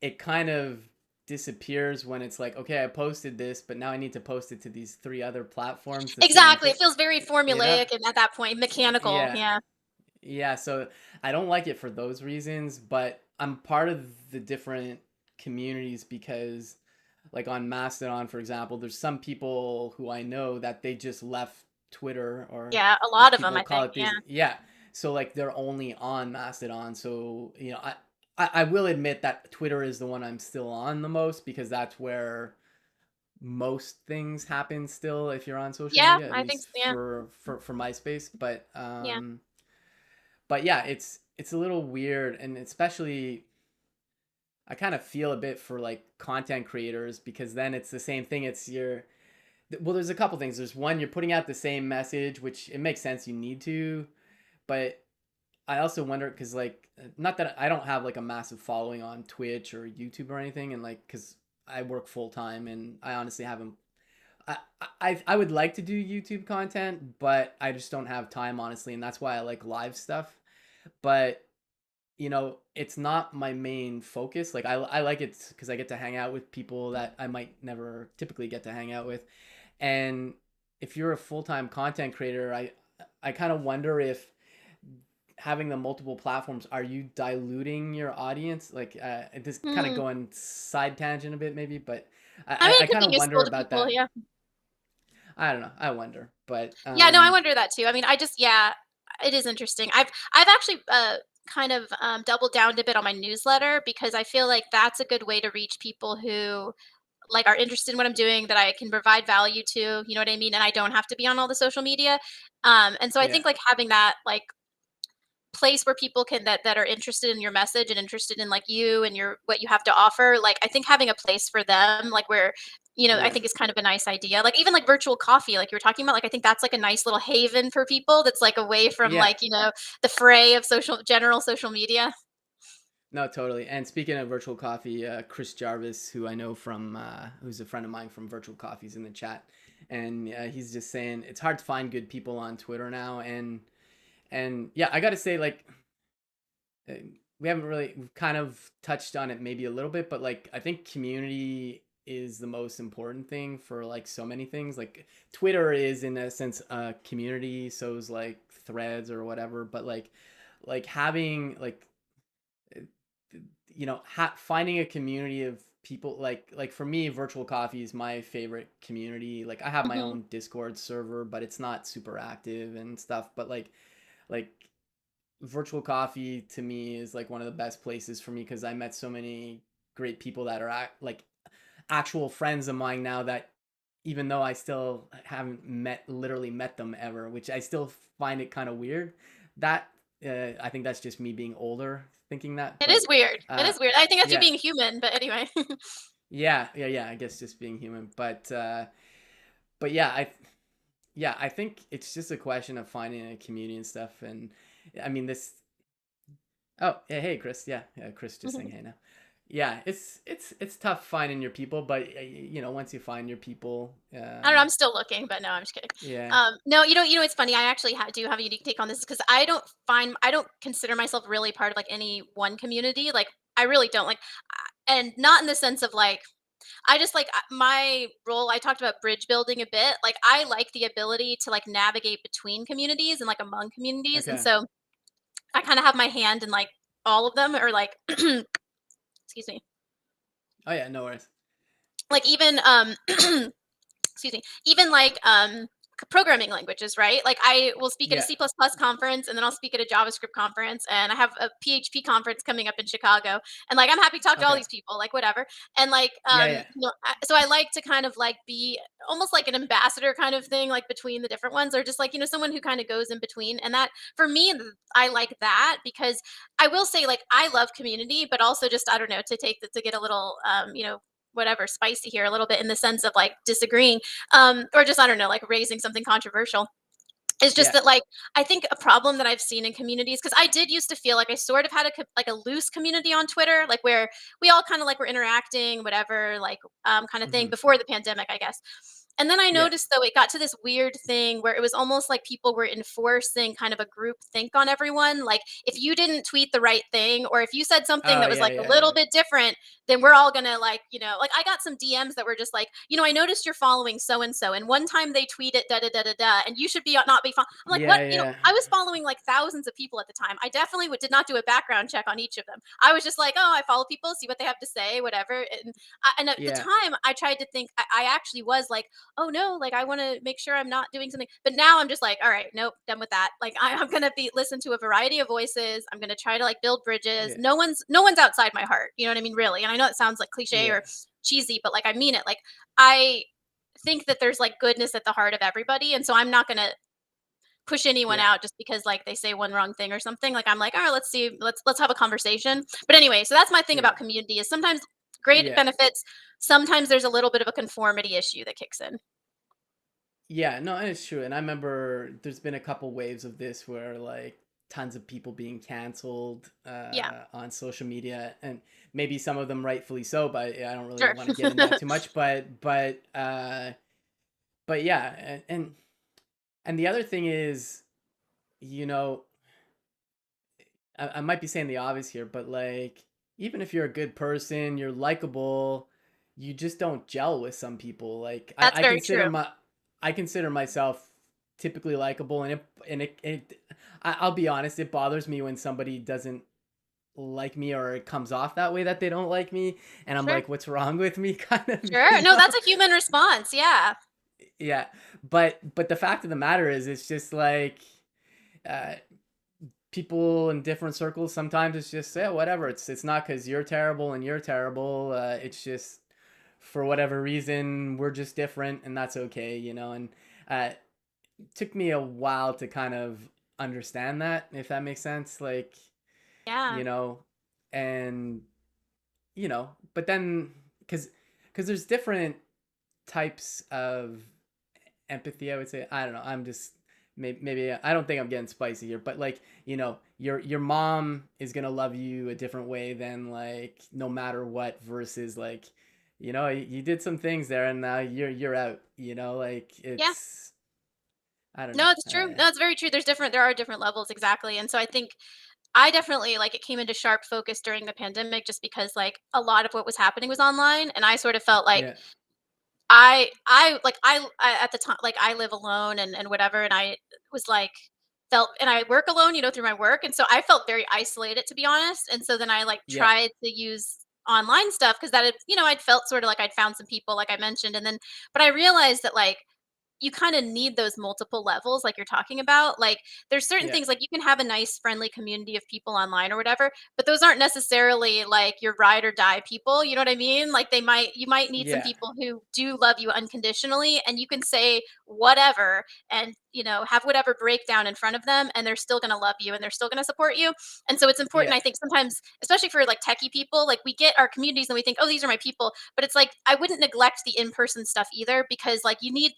it kind of disappears when it's like, okay, I posted this, but now I need to post it to these three other platforms, the same exactly. thing, It feels very you know? formulaic and at that point mechanical. Yeah. Yeah, Yeah, so I don't like it for those reasons, but I'm part of the different communities because like on Mastodon, for example, there's some people who I know that they just left Twitter or yeah, a as lot of them, people I call think. it Yeah, these, yeah. So like they're only on Mastodon. So, I will admit that Twitter is the one I'm still on the most because that's where most things happen still if you're on social yeah, media, at I think least yeah, for MySpace. But yeah, yeah, it's a little weird, and especially I kind of feel a bit for like content creators because then it's the same thing. It's your well, there's a couple things. There's one, you're putting out the same message, which it makes sense you need to, but I also wonder because like not that I don't have like a massive following on Twitch or YouTube or anything, and like because I work full time and I honestly haven't. I would like to do YouTube content, but I just don't have time honestly, and that's why I like live stuff. But it's not my main focus. Like I like it because I get to hang out with people that I might never typically get to hang out with. And if you're a full-time content creator, I kind of wonder if having the multiple platforms, are you diluting your audience? Like this kind of hmm. going side tangent a bit maybe, but I mean, I it could kind be of wonder useful to about people. that. Yeah, I don't know. I wonder, but yeah, no, I wonder that too. I mean, I just, yeah, it is interesting. I've actually kind of doubled down a bit on my newsletter because I feel like that's a good way to reach people who like are interested in what I'm doing, that I can provide value to, you know what I mean? And I don't have to be on all the social media. And so I yeah. think like having that like place where people can, that are interested in your message and interested in like you and your what you have to offer, like I think having a place for them, like where, I Yeah. think is kind of a nice idea. Like even like virtual coffee, like you were talking about, like I think that's like a nice little haven for people that's like away from Yeah. like, the fray of general social media. No, totally. And speaking of virtual coffee, Chris Jarvis, who I know from, who's a friend of mine from Virtual Coffee's in the chat, and he's just saying it's hard to find good people on Twitter now, and yeah, I got to say, like, uh, we've kind of touched on it maybe a little bit, but like, I think community is the most important thing for like so many things. Like, Twitter is in a sense a community, so is like Threads or whatever, but like having like finding a community of people like for me virtual coffee is my favorite community. Like I have my Hmm. own Discord server, but it's not super active and stuff, but like virtual coffee to me is like one of the best places for me because I met so many great people that are like actual friends of mine now that even though I still haven't literally met them ever, which I still find it kind of weird. That I think that's just me being older thinking that, It is but weird. It uh, is weird. I think that's you yeah, being human, but anyway. yeah. I guess just being human, but yeah, I think it's just a question of finding a community and stuff. And I mean, this Oh, yeah, hey, Chris. Yeah, yeah, Chris just saying hey now. Yeah, it's tough finding your people, but once you find your people, I don't know. I'm still looking, but no, I'm just kidding. yeah, No, it's funny. I actually do have a unique take on this because I don't consider myself really part of like any one community. Like I really don't like, and not in the sense of like I just like my role. I talked about bridge building a bit. Like I like the ability to like navigate between communities and like among communities, and okay. so I kind of have my hand in like all of them, or like excuse me, Oh yeah, no worries. like even excuse me, even like programming languages, right? Like I will speak at a Yeah, C++ conference, and then I'll speak at a JavaScript conference, and I have a PHP conference coming up in Chicago, and like I'm happy to talk to all okay. these people, like whatever. And like Yeah, yeah, so I like to kind of like be almost like an ambassador kind of thing, like between the different ones, or just like someone who kind of goes in between. And that for me, I like that because I will say like I love community, but also just I don't know, to get a little whatever spicy here a little bit in the sense of like disagreeing, or just I don't know, like raising something controversial. It's just yeah. that like I think a problem that I've seen in communities, because I did used to feel like I sort of had like a loose community on Twitter, like where we all kind of like were interacting, whatever, like kind of thing Hmm. before the pandemic, I guess. And then I Yeah. noticed though it got to this weird thing where it was almost like people were enforcing kind of a group think on everyone. Like if you didn't tweet the right thing, or if you said something Oh that was yeah, like a yeah, little yeah. bit different, then we're all gonna like, like I got some DMs that were just like, I noticed you're following so and so, and one time they tweeted da da da da da, and you should be not be. I'm like, what? Yeah, yeah. I was following like thousands of people at the time. I definitely did not do a background check on each of them. I was just like, oh, I follow people, see what they have to say, whatever. And at the Yeah. time, I tried to think. I actually was like, oh no, like I want to make sure I'm not doing something. But now I'm just like, all right, nope, done with that. Like I'm gonna be listen to a variety of voices. I'm gonna try to like build bridges. Yeah. No one's outside my heart. You know what I mean? Really. And I know it sounds like cliche Yeah. or cheesy, but like I mean it. Like I think that there's like goodness at the heart of everybody, and so I'm not gonna push anyone Yeah. out just because like they say one wrong thing or something. Like I'm like, all right, let's see, let's have a conversation. But anyway, so that's my thing Yeah. about community is sometimes great Yeah. benefits, sometimes there's a little bit of a conformity issue that kicks in. Yeah, no, and it's true. And I remember there's been a couple waves of this where like tons of people being canceled Yeah, on social media, and maybe some of them rightfully so, but I don't really sure. want to get into that too much. But yeah, and the other thing is, you know, I might be saying the obvious here, but like even if you're a good person, you're likable, you just don't gel with some people. Like That's I very consider true. myself typically likable, I'll be honest, it bothers me when somebody doesn't like me or it comes off that way that they don't like me, and I'm Sure. like, what's wrong with me, kind of, Sure. No, that's a human response. Yeah. Yeah, but the fact of the matter is, it's just like. Uh, People in different circles sometimes it's just yeah whatever, it's not because you're terrible and you're terrible, it's just for whatever reason we're just different and that's okay, and it took me a while to kind of understand that, if that makes sense, like, Yeah. you know and but then because there's different types of empathy, I would say. I don't know, I'm just maybe I don't think I'm getting spicy here, but like, your mom is gonna love you a different way than like no matter what, versus like, you did some things there and now you're out, like Yeah. it's, I don't know. No, it's true. No, it's very true. There are different levels, exactly. And so I think I definitely like it came into sharp focus during the pandemic just because like a lot of what was happening was online, and I sort of felt like Yeah, I at the time, like I live alone and whatever, and I was like felt, and I work alone, through my work, and so I felt very isolated, to be honest. And so then I like yeah, tried to use online stuff because that had, I'd felt sort of like I'd found some people, like I mentioned, and then but I realized that like you kind of need those multiple levels like you're talking about. Like there's certain yeah, things like you can have a nice friendly community of people online or whatever, but those aren't necessarily like your ride or die people, you know what I mean? Like you might need some yeah, people who do love you unconditionally, and you can say whatever and have whatever breakdown in front of them, and they're still going to love you and they're still going to support you. And so it's important, yeah, I think, sometimes, especially for like techie people, like we get our communities and we think, oh, these are my people, but it's like I wouldn't neglect the in-person stuff either, because like you need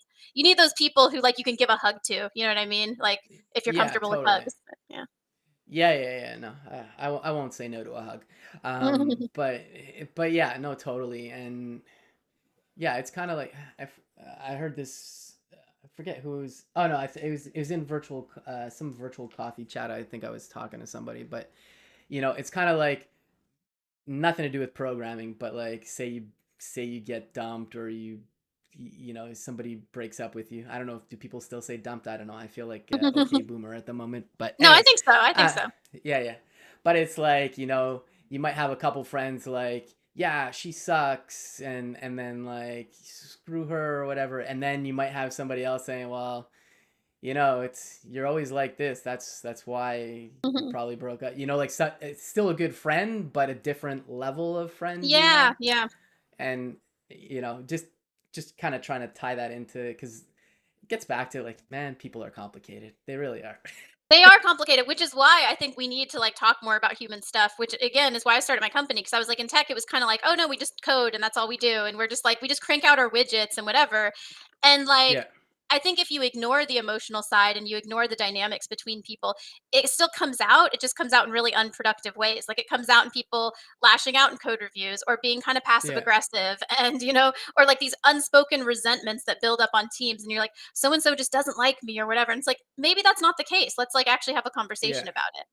those people who like you can give a hug to, you know what I mean? Like if you're yeah, comfortable with totally. hugs. Yeah. yeah. No, I won't say no to a hug. But yeah, no, totally. And yeah, it's kind of like I heard this. I forget who it was. Oh no, it was in virtual some virtual coffee chat. I think I was talking to somebody, but it's kind of like nothing to do with programming, but like say you get dumped or somebody breaks up with you. I don't know if do people still say dumped. I don't know. I feel like okay boomer at the moment, but No, I anyways, think so. I think uh, so. yeah. But it's like you might have a couple friends like yeah she sucks and then like screw her or whatever, and then you might have somebody else saying well it's you're always like this. That's why you Mhm. probably broke up. Like it's still a good friend, but a different level of friend. Yeah, yeah. And just kind of trying to tie that into because it gets back to like man, people are complicated. They really are. They are complicated, which is why I think we need to like talk more about human stuff, which again is why I started my company because I was like in tech, it was kind of like, oh no, we just code and that's all we do. And we're just like, we just crank out our widgets and whatever. And like, Yeah, I think if you ignore the emotional side and you ignore the dynamics between people, it still comes out. It just comes out in really unproductive ways. Like it comes out in people lashing out in code reviews or being kind of passive yeah, aggressive and, or like these unspoken resentments that build up on teams. And you're like, so and so just doesn't like me or whatever. And it's like, maybe that's not the case. Let's like actually have a yeah, conversation about it.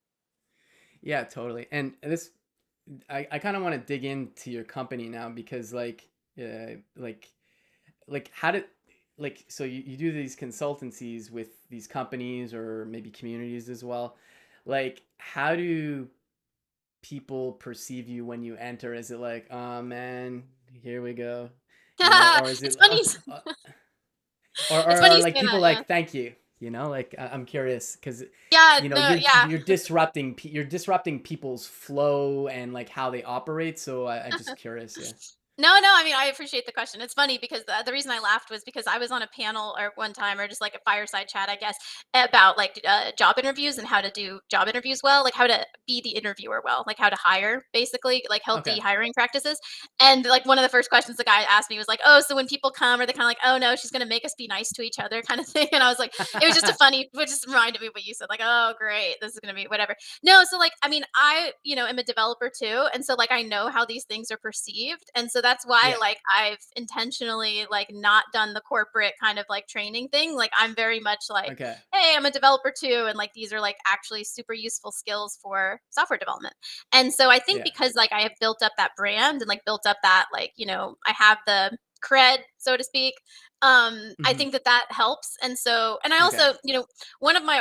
yeah, totally. And this I kind of want to dig into your company now because like how did like so you do these consultancies with these companies or maybe communities as well. Like how do people perceive you when you enter? Is it like oh man, here we go, or is it It's funny. It's funny or you like say people that. Yeah. like thank you, like I'm curious because Yeah. No. Yeah. you're disrupting people's flow and like how they operate, so I'm just curious. Yeah. No, no, I mean, I appreciate the question. It's funny because the reason I laughed was because I was on a panel or one time or just like a fireside chat, I guess, about like job interviews and how to do job interviews well, like how to be the interviewer well, like how to hire, basically, like healthy Okay. hiring practices. And like one of the first questions the guy asked me was like, "Oh, so when people come, are they kind of like, oh no, she's gonna make us be nice to each other, kind of thing?" And I was like, it was just a funny, which just reminded me of what you said, like, "Oh, great, this is gonna be whatever." No, so like I mean, I, am a developer too, and so like I know how these things are perceived. And so that's why Yeah. like I've intentionally like not done the corporate kind of like training thing. Like I'm very much like, Okay. hey, I'm a developer too, and like these are like actually super useful skills for software development. And so I think Yeah. because like I have built up that brand and like built up that like, I have the cred, so to speak. I Hmm. think that that helps. And so, and I Okay. also, one of my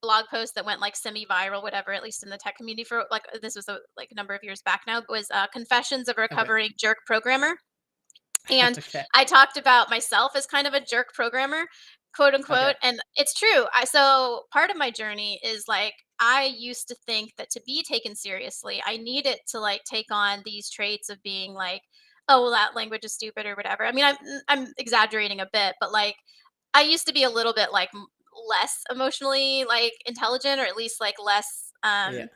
blog post that went like semi-viral, whatever, at least in the tech community for like this was like a number of years back now, was Confessions of a Okay. Recovering Jerk Programmer. And Okay. I talked about myself as kind of a jerk programmer, quote Okay. unquote. And it's true. So part of my journey is like, I used to think that to be taken seriously, I needed to like take on these traits of being like, oh, well, that language is stupid or whatever. I mean, I'm exaggerating a bit, but like, I used to be a little bit like less emotionally like intelligent, or at least like less Yeah.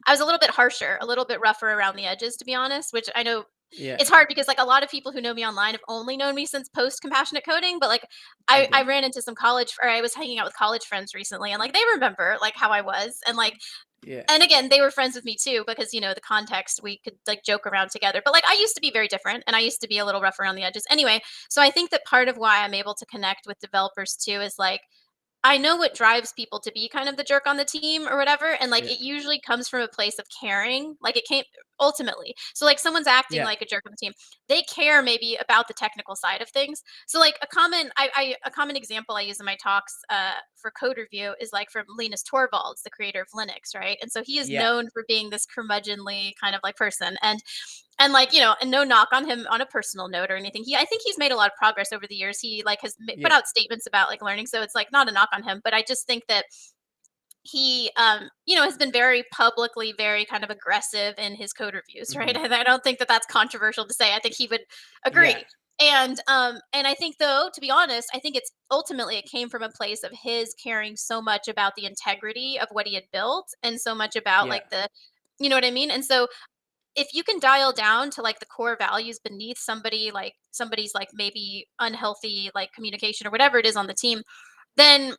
I was a little bit harsher, a little bit rougher around the edges, to be honest, which I know Yeah. it's hard because like a lot of people who know me online have only known me since post compassionate coding. But like I Okay. ran into some college, or I was hanging out with college friends recently, and like they remember like how I was. And like, Yeah. and again, they were friends with me too because the context, we could like joke around together. But like I used to be very different and I used to be a little rough around the edges. Anyway, so I think that part of why I'm able to connect with developers too is like I know what drives people to be kind of the jerk on the team or whatever, and, like, Yeah. it usually comes from a place of caring, like, it came ultimately. So, like, someone's acting Yeah. like a jerk on the team, they care maybe about the technical side of things. So, like, a common example I use in my talks, for code review is, like, from Linus Torvalds, the creator of Linux, right? And so he is Yeah. known for being this curmudgeonly kind of, like, person, and like and no knock on him on a personal note or anything, I think he's made a lot of progress over the years. He like has put Yeah. out statements about like learning, so it's like not a knock on him, but I just think that he has been very publicly very kind of aggressive in his code reviews, right? Hmm. And I don't think that that's controversial to say. I think he would Yeah. agree. And I think, though, to be honest, I think it's ultimately it came from a place of his caring so much about the integrity of what he had built and so much about Yeah. like the you know what I mean? And so if you can dial down to like the core values beneath somebody's like maybe unhealthy like communication or whatever it is on the team, then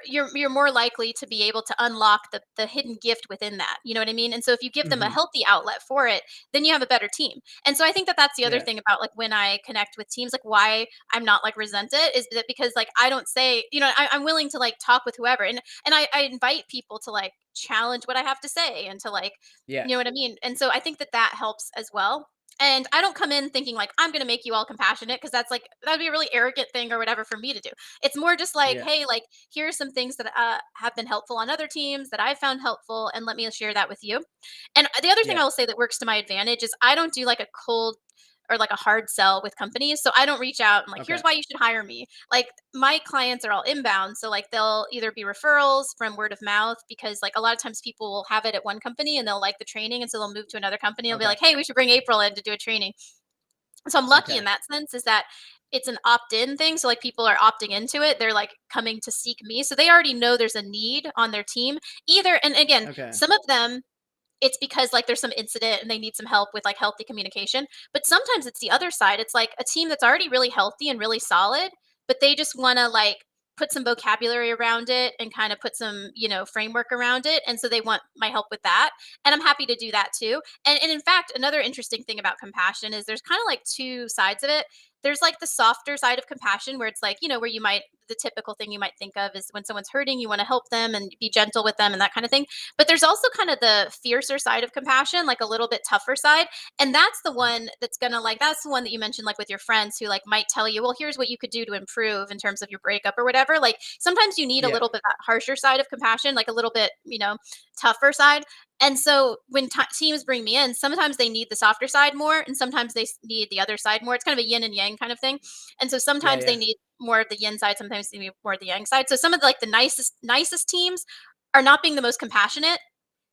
you're more likely to be able to unlock the hidden gift within that, you know what I mean? And so if you give them a Hmm. healthy outlet for it, then you have a better team. And so I think that that's the other Yeah. thing about, like, when I connect with teams, like, why I'm not, like, resented is that because, like, I don't say, I'm willing to, like, talk with whoever, and I invite people to, like, challenge what I have to say and to, like, Yeah. you know what I mean? And so I think that that helps as well. And I don't come in thinking like I'm going to make you all compassionate, because that's like that'd be a really arrogant thing or whatever for me to do. It's more just like, Yeah. hey, like, here are some things that have been helpful on other teams that I found helpful, and let me share that with you. And the other thing Yeah. I will say that works to my advantage is I don't do like a cold or like a hard sell with companies. So I don't reach out and like, here's Okay. why you should hire me. Like, my clients are all inbound. So like they'll either be referrals from word of mouth, because like a lot of times people will have it at one company and they'll like the training. And so they'll move to another company. They'll be Okay. like, hey, we should bring April in to do a training. So I'm lucky in Okay. that sense, is that it's an opt-in thing. So like people are opting into it. They're like coming to seek me. So they already know there's a need on their team. Either, and again, Okay. some of them it's because like there's some incident and they need some help with like healthy communication. But sometimes it's the other side. It's like a team that's already really healthy and really solid, but they just want to like put some vocabulary around it and kind of put some, framework around it. And so they want my help with that. And I'm happy to do that too. And in fact, another interesting thing about compassion is there's kind of like two sides of it. There's like the softer side of compassion where it's like, where you might, the typical thing you might think of is when someone's hurting, you want to help them and be gentle with them and that kind of thing. But there's also kind of the fiercer side of compassion, like a little bit tougher side. And that's the one that's gonna like that's the one that you mentioned, like with your friends who like might tell you, well, here's what you could do to improve in terms of your breakup or whatever. Like sometimes you need a Yeah. little bit that harsher side of compassion, like a little bit, tougher side. And so when teams bring me in, sometimes they need the softer side more, and sometimes they need the other side more. It's kind of a yin and yang kind of thing. And so Yeah. sometimes they Yeah. need more of the yin side, sometimes they need more of the yang side. So some of the, like the nicest teams are not being the most compassionate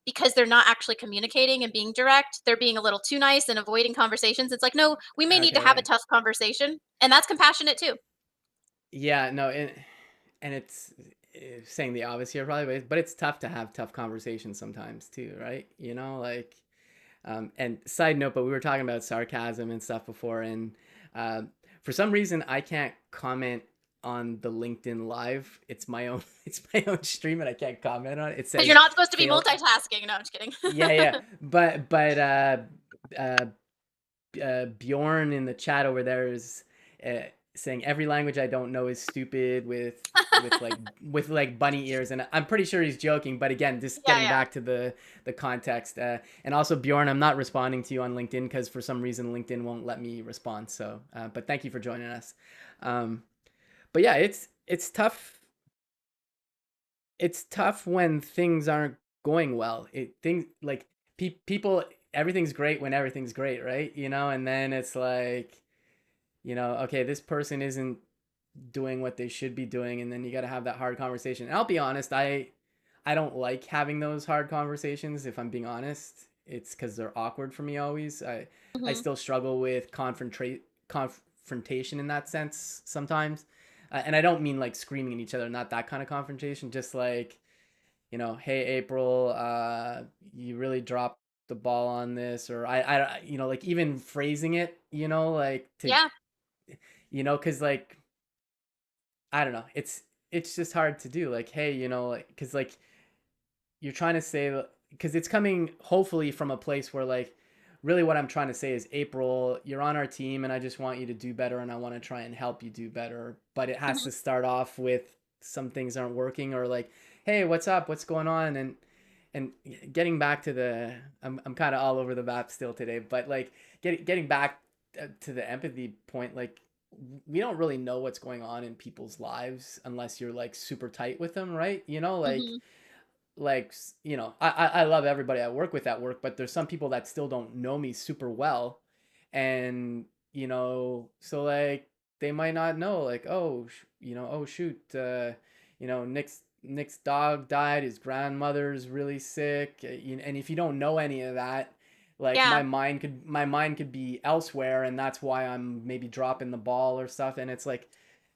because they're not actually communicating and being direct. They're being a little too nice and avoiding conversations. It's like, no, we may need to Okay. have a Yeah. tough conversation. And that's compassionate too. Yeah. No. And it's saying the obvious here probably, but it's tough to have tough conversations sometimes too, right? Like, and side note, but we were talking about sarcasm and stuff before, and uh, for some reason I can't comment on the LinkedIn live. It's my own, it's my own stream, and I can't comment on it. It Because you're says not supposed to be fail. multitasking. No, I'm just kidding. Yeah, yeah, but uh, Bjorn in the chat over there is uh, saying every language I don't know is stupid with like bunny ears, and I'm pretty sure he's joking. But again, just Yeah, getting yeah. back to the context, and also Bjorn, I'm not responding to you on LinkedIn because for some reason LinkedIn won't let me respond. So, but thank you for joining us. Um, but yeah, it's tough. It's tough when things aren't going well. It things like people everything's great when everything's great, right? And then it's like, okay, this person isn't doing what they should be doing, and then you got to have that hard conversation. And I'll be honest, I don't like having those hard conversations, if I'm being honest. It's cuz they're awkward for me always. I Hmm. still struggle with confrontation in that sense sometimes. And I don't mean like screaming at each other, not that kind of confrontation, just like, hey April, you really dropped the ball on this, or like even phrasing it, like to, Yeah. because like I don't know, it's just hard to do. Like, hey, like, because like you're trying to say, because it's coming hopefully from a place where like really what I'm trying to say is, April, you're on our team and I just want you to do better and I want to try and help you do better. But it has Hmm. to start off with some things aren't working, or like, hey, what's up? What's going on? And getting back to I'm kind of all over the map still today, but like getting back to the empathy point, like we don't really know what's going on in people's lives unless you're like super tight with them, right? Hmm. Like I love everybody I work with at work, but there's some people that still don't know me super well, and so like they might not know, like, oh oh shoot, Nick's dog died, his grandmother's really sick, and if you don't know any of that, like Yeah. my mind could be elsewhere, and that's why I'm maybe dropping the ball or stuff, and it's like,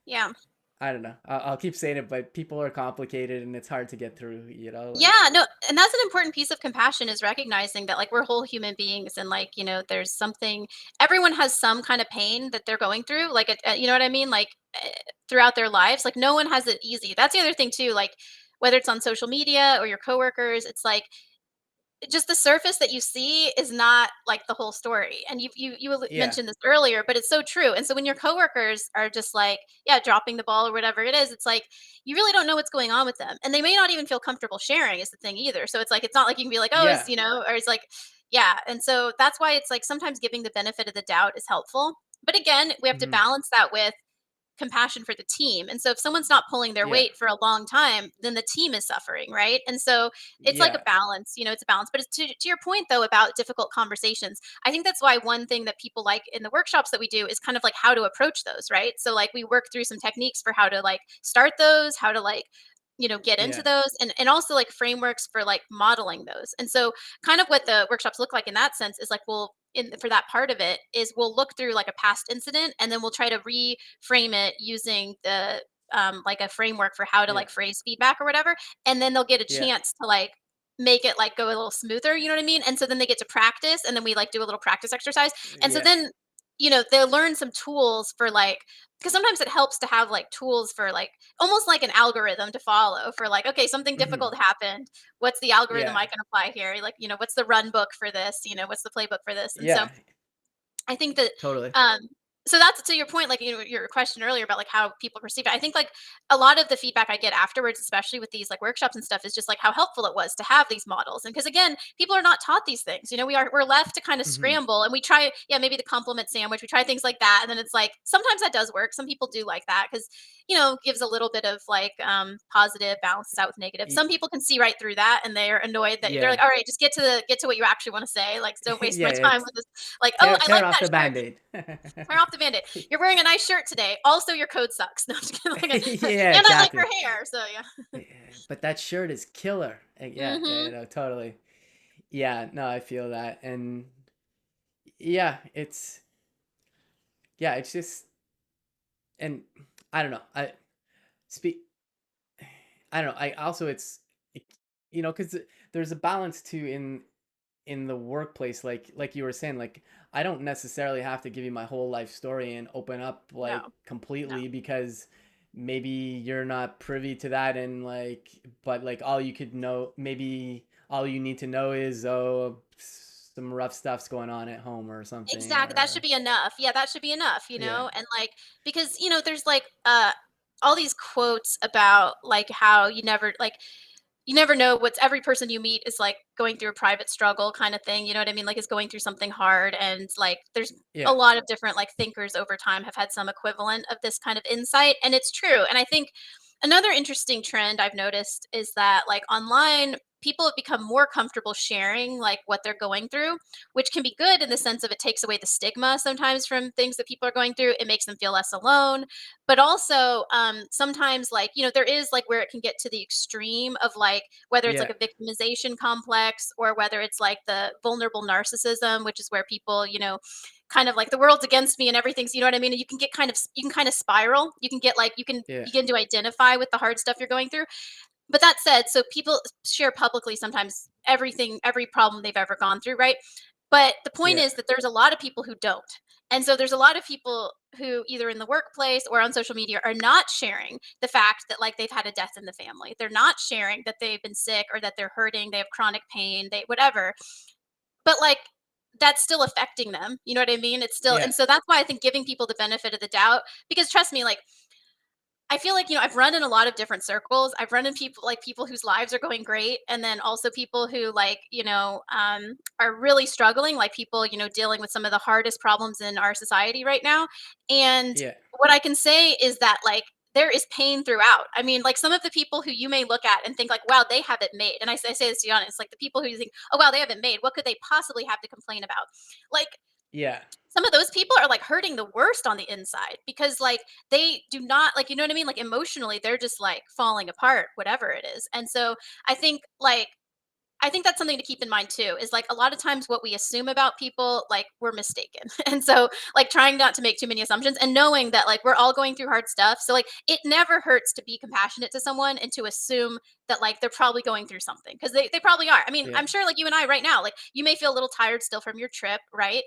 Yeah. I don't know. I'll keep saying it, but people are complicated and it's hard to get through, like, Yeah, no, and that's an important piece of compassion, is recognizing that like we're whole human beings, and there's something, everyone has some kind of pain that they're going through, like you know what I mean? Like eh, throughout their lives. Like no one has it easy. That's the other thing too. Like whether it's on social media or your coworkers, it's like just the surface that you see is not like the whole story. And Yeah. mentioned this earlier, but it's so true. And so when your coworkers are just like, yeah, dropping the ball or whatever it is, it's like you really don't know what's going on with them, and they may not even feel comfortable sharing. Is the thing either. So it's like it's not like you can be like, oh, it's Yeah. or it's like, yeah. And so that's why it's like sometimes giving the benefit of the doubt is helpful. But again, we have to Hmm. balance that with compassion for the team. And so if someone's not pulling their Yeah. weight for a long time, then the team is suffering, right? And so it's like a Yeah. balance, it's a balance. But it's to your point though about difficult conversations. I think that's why one thing that people like in the workshops that we do is kind of like how to approach those, right? So like we work through some techniques for how to like start those, how to like get into Yeah. those, and also like frameworks for like modeling those. And so kind of what the workshops look like in that sense is like for that part of it is we'll look through like a past incident, and then we'll try to reframe it using the like a framework for how to Yeah. like phrase feedback or whatever, and then they'll get a Yeah. chance to like make it like go a little smoother, you know what I mean? And so then they get to practice, and then we like do a little practice exercise. And so Yeah. then they'll learn some tools for like, because sometimes it helps to have like tools for like almost like an algorithm to follow for like, okay, something Hmm. difficult happened, what's the algorithm Yeah. I can apply here, like what's the run book for this, what's the playbook for this. And so Yeah. I think that, Totally. um so that's to your point, like, your question earlier about, like, how people perceive it. I think, like, a lot of the feedback I get afterwards, especially with these, like, workshops and stuff, is just, like, how helpful it was to have these models. And because again, people are not taught these things, we're left to kinda Hmm. scramble, and we try, yeah, maybe the compliment sandwich, we try things like that, and then it's like, sometimes that does work. Some people do like that because gives a little bit of, like, positive, balances out with negative. Some people can see right through that, and they're annoyed that they're Yeah. like, "Alright, just get to what you actually wanna say, like, don't waste my Yeah. time It's with this." Like, "Oh, I tear like off that the shirt." band-aid. Tear off the Band-Aid. You're wearing a nice shirt today. Also, your code sucks. No, I'm just kidding. Like, Yeah, and I like exactly. your hair. So yeah. Yeah, but that shirt is killer. Yeah, yeah, Mhm. no, totally. Yeah, no, I feel that. And yeah, it's just, and I don't know. Speak I don't know. I also it- cuz there's a balance too in the workplace, like you were saying, like I don't necessarily have to give you my whole life story and open up like No. No. completely, because maybe you're not privy to that, and like, but like all you could know, maybe all you need to know is, oh, some rough stuff's going on at home or something, Exactly. That should or be enough. Yeah, that should be enough, yeah. and like because there's like all these quotes about like how you never know what's every person you meet is like going through a private struggle kind of thing, you know what I mean? Like is going through something hard, and like there's a Yeah. lot of different like thinkers over time have had some equivalent of this kind of insight, and it's true. And I think another interesting trend I've noticed is that like online people have become more comfortable sharing like what they're going through, which can be good in the sense of it takes away the stigma sometimes from things that people are going through. It makes them feel less alone. But also sometimes like there is like where it can get to the extreme of like whether it's like Yeah. a victimization complex or whether it's like the vulnerable narcissism, which is where people kind of like the world's against me and everything's, you know what I mean? And you can kind of spiral. You can get like you can Yeah. begin to identify with the hard stuff you're going through. But that said, so people share publicly sometimes everything, every problem they've ever gone through, right? But the point Yeah. is that there's a lot of people who don't. And so there's a lot of people who either in the workplace or on social media are not sharing the fact that like they've had a death in the family. They're not sharing that they've been sick or that they're hurting, they have chronic pain, they whatever. But like that's still affecting them. You know what I mean? It's still, Yeah. and so that's why I think giving people the benefit of the doubt, because trust me, like I feel like, I've run in a lot of different circles. I've run in people whose lives are going great, and then also people who like, are really struggling, like people, dealing with some of the hardest problems in our society right now. And Yeah. what I can say is that like there is pain throughout. I mean, like some of the people who you may look at and think like, wow, they have it made. And I say this to be honest, like the people who you think, oh wow, they have it made. What could they possibly have to complain about? Like Yeah. some of those people are like hurting the worst on the inside because like they do not like, you know what I mean, like emotionally they're just like falling apart whatever it is. And so I think like I think that's something to keep in mind too, is like a lot of times what we assume about people, like we're mistaken. And so like trying not to make too many assumptions and knowing that like we're all going through hard stuff. So like it never hurts to be compassionate to someone and to assume that like they're probably going through something because they probably are. I mean, Yeah. I'm sure like you and I right now, like you may feel a little tired still from your trip, right?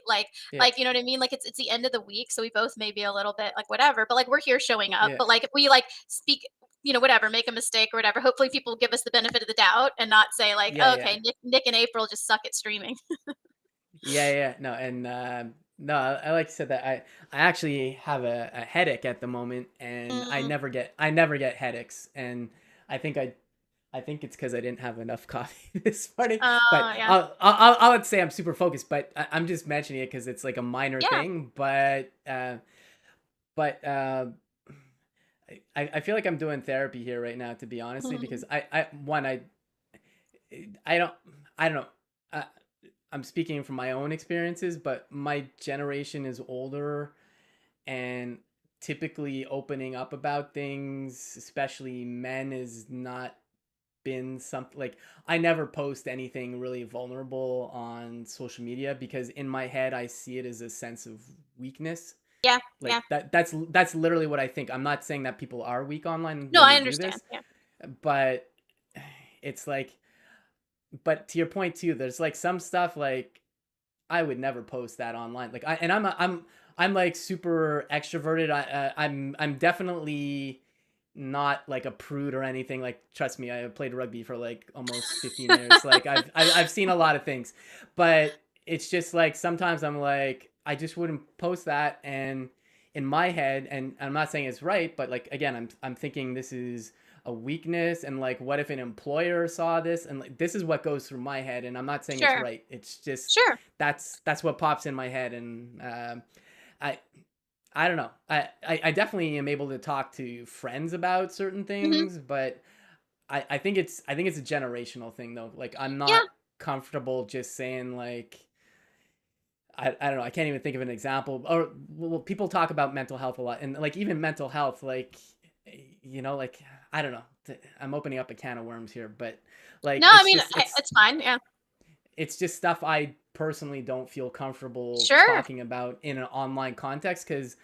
Yeah. Like you know what I mean? Like it's the end of the week. So we both may be a little bit like whatever, but like we're here showing up. Yeah. But like if we like speak whatever, make a mistake or whatever. Hopefully, people give us the benefit of the doubt and not say like, Yeah. oh, Yeah. "Okay, Nick and April just suck at streaming." Yeah, yeah, no, and no, I like you said that I actually have a headache at the moment, and Mm. I never get headaches, and I think I think it's because I didn't have enough coffee this morning. But Yeah, I'll not say I'm super focused, but I'm just mentioning it because it's like a minor yeah. thing. But I feel like I'm doing therapy here right now, to be honestly, because I don't I don't know. Uh, I'm speaking from my own experiences, but my generation is older and typically opening up about things, especially men, is not been something like I never post anything really vulnerable on social media because in my head I see it as a sense of weakness. Yeah, yeah. Like that's literally what I think. I'm not saying that people are weak online No, when I they do understand. this, Yeah. but it's like but to your point too, there's like some stuff like I would never post that online. Like I'm like super extroverted. I'm definitely not like a prude or anything. Like trust me, I played rugby for like almost 15 years. Like I've seen a lot of things, but it's just like sometimes I'm like I just wouldn't post that. And in my head, and I'm not saying it's right, but like again, I'm thinking this is a weakness, and like what if an employer saw this, and like this is what goes through my head, and I'm not saying it's Sure, right, it's just sure. that's what pops in my head. And I I don't know, I definitely am able to talk to friends about certain Hmm. things, but I think it's a generational thing though. Like I'm Yeah, not comfortable just saying like I don't know. I can't even think of an example. Or well, people talk about mental health a lot, and like even mental health, like like I don't know. I'm opening up a can of worms here, but like no, I mean it's fine. Yeah, it's just stuff I personally don't feel comfortable sure. talking about in an online context because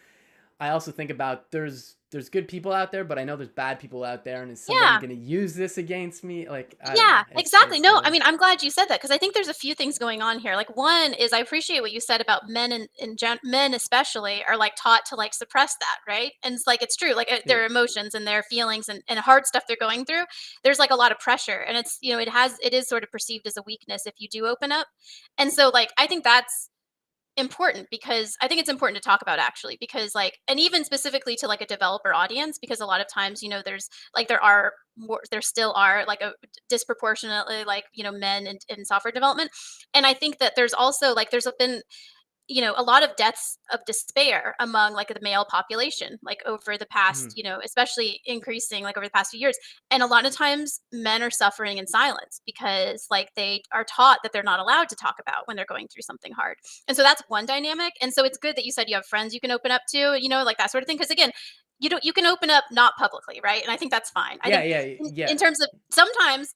I also think about there's good people out there, but I know there's bad people out there, and is somebody Yeah. gonna use this against me? Like I don't know. Yeah, exactly. It's No, I mean, I'm glad you said that because I think there's a few things going on here. Like one is I appreciate what you said about men and men especially are like taught to like suppress that, right? And it's like it's true, like yeah their emotions and their feelings and hard stuff they're going through. There's like a lot of pressure, and it's it is sort of perceived as a weakness if you do open up. And so like I think that's important because I think it's important to talk about actually because like and even specifically to like a developer audience because a lot of times there's like there still are like a disproportionately like men in software development. And I think that there's also like there's been a lot of deaths of despair among like the male population, like over the past, mhm, especially increasing like over the past few years. And a lot of times men are suffering in silence because like they are taught that they're not allowed to talk about when they're going through something hard. And so that's one dynamic. And so it's good that you said you have friends you can open up to, like that sort of thing. Cause again, you can open up not publicly, right? And I think that's fine. I yeah think yeah in yeah terms of sometimes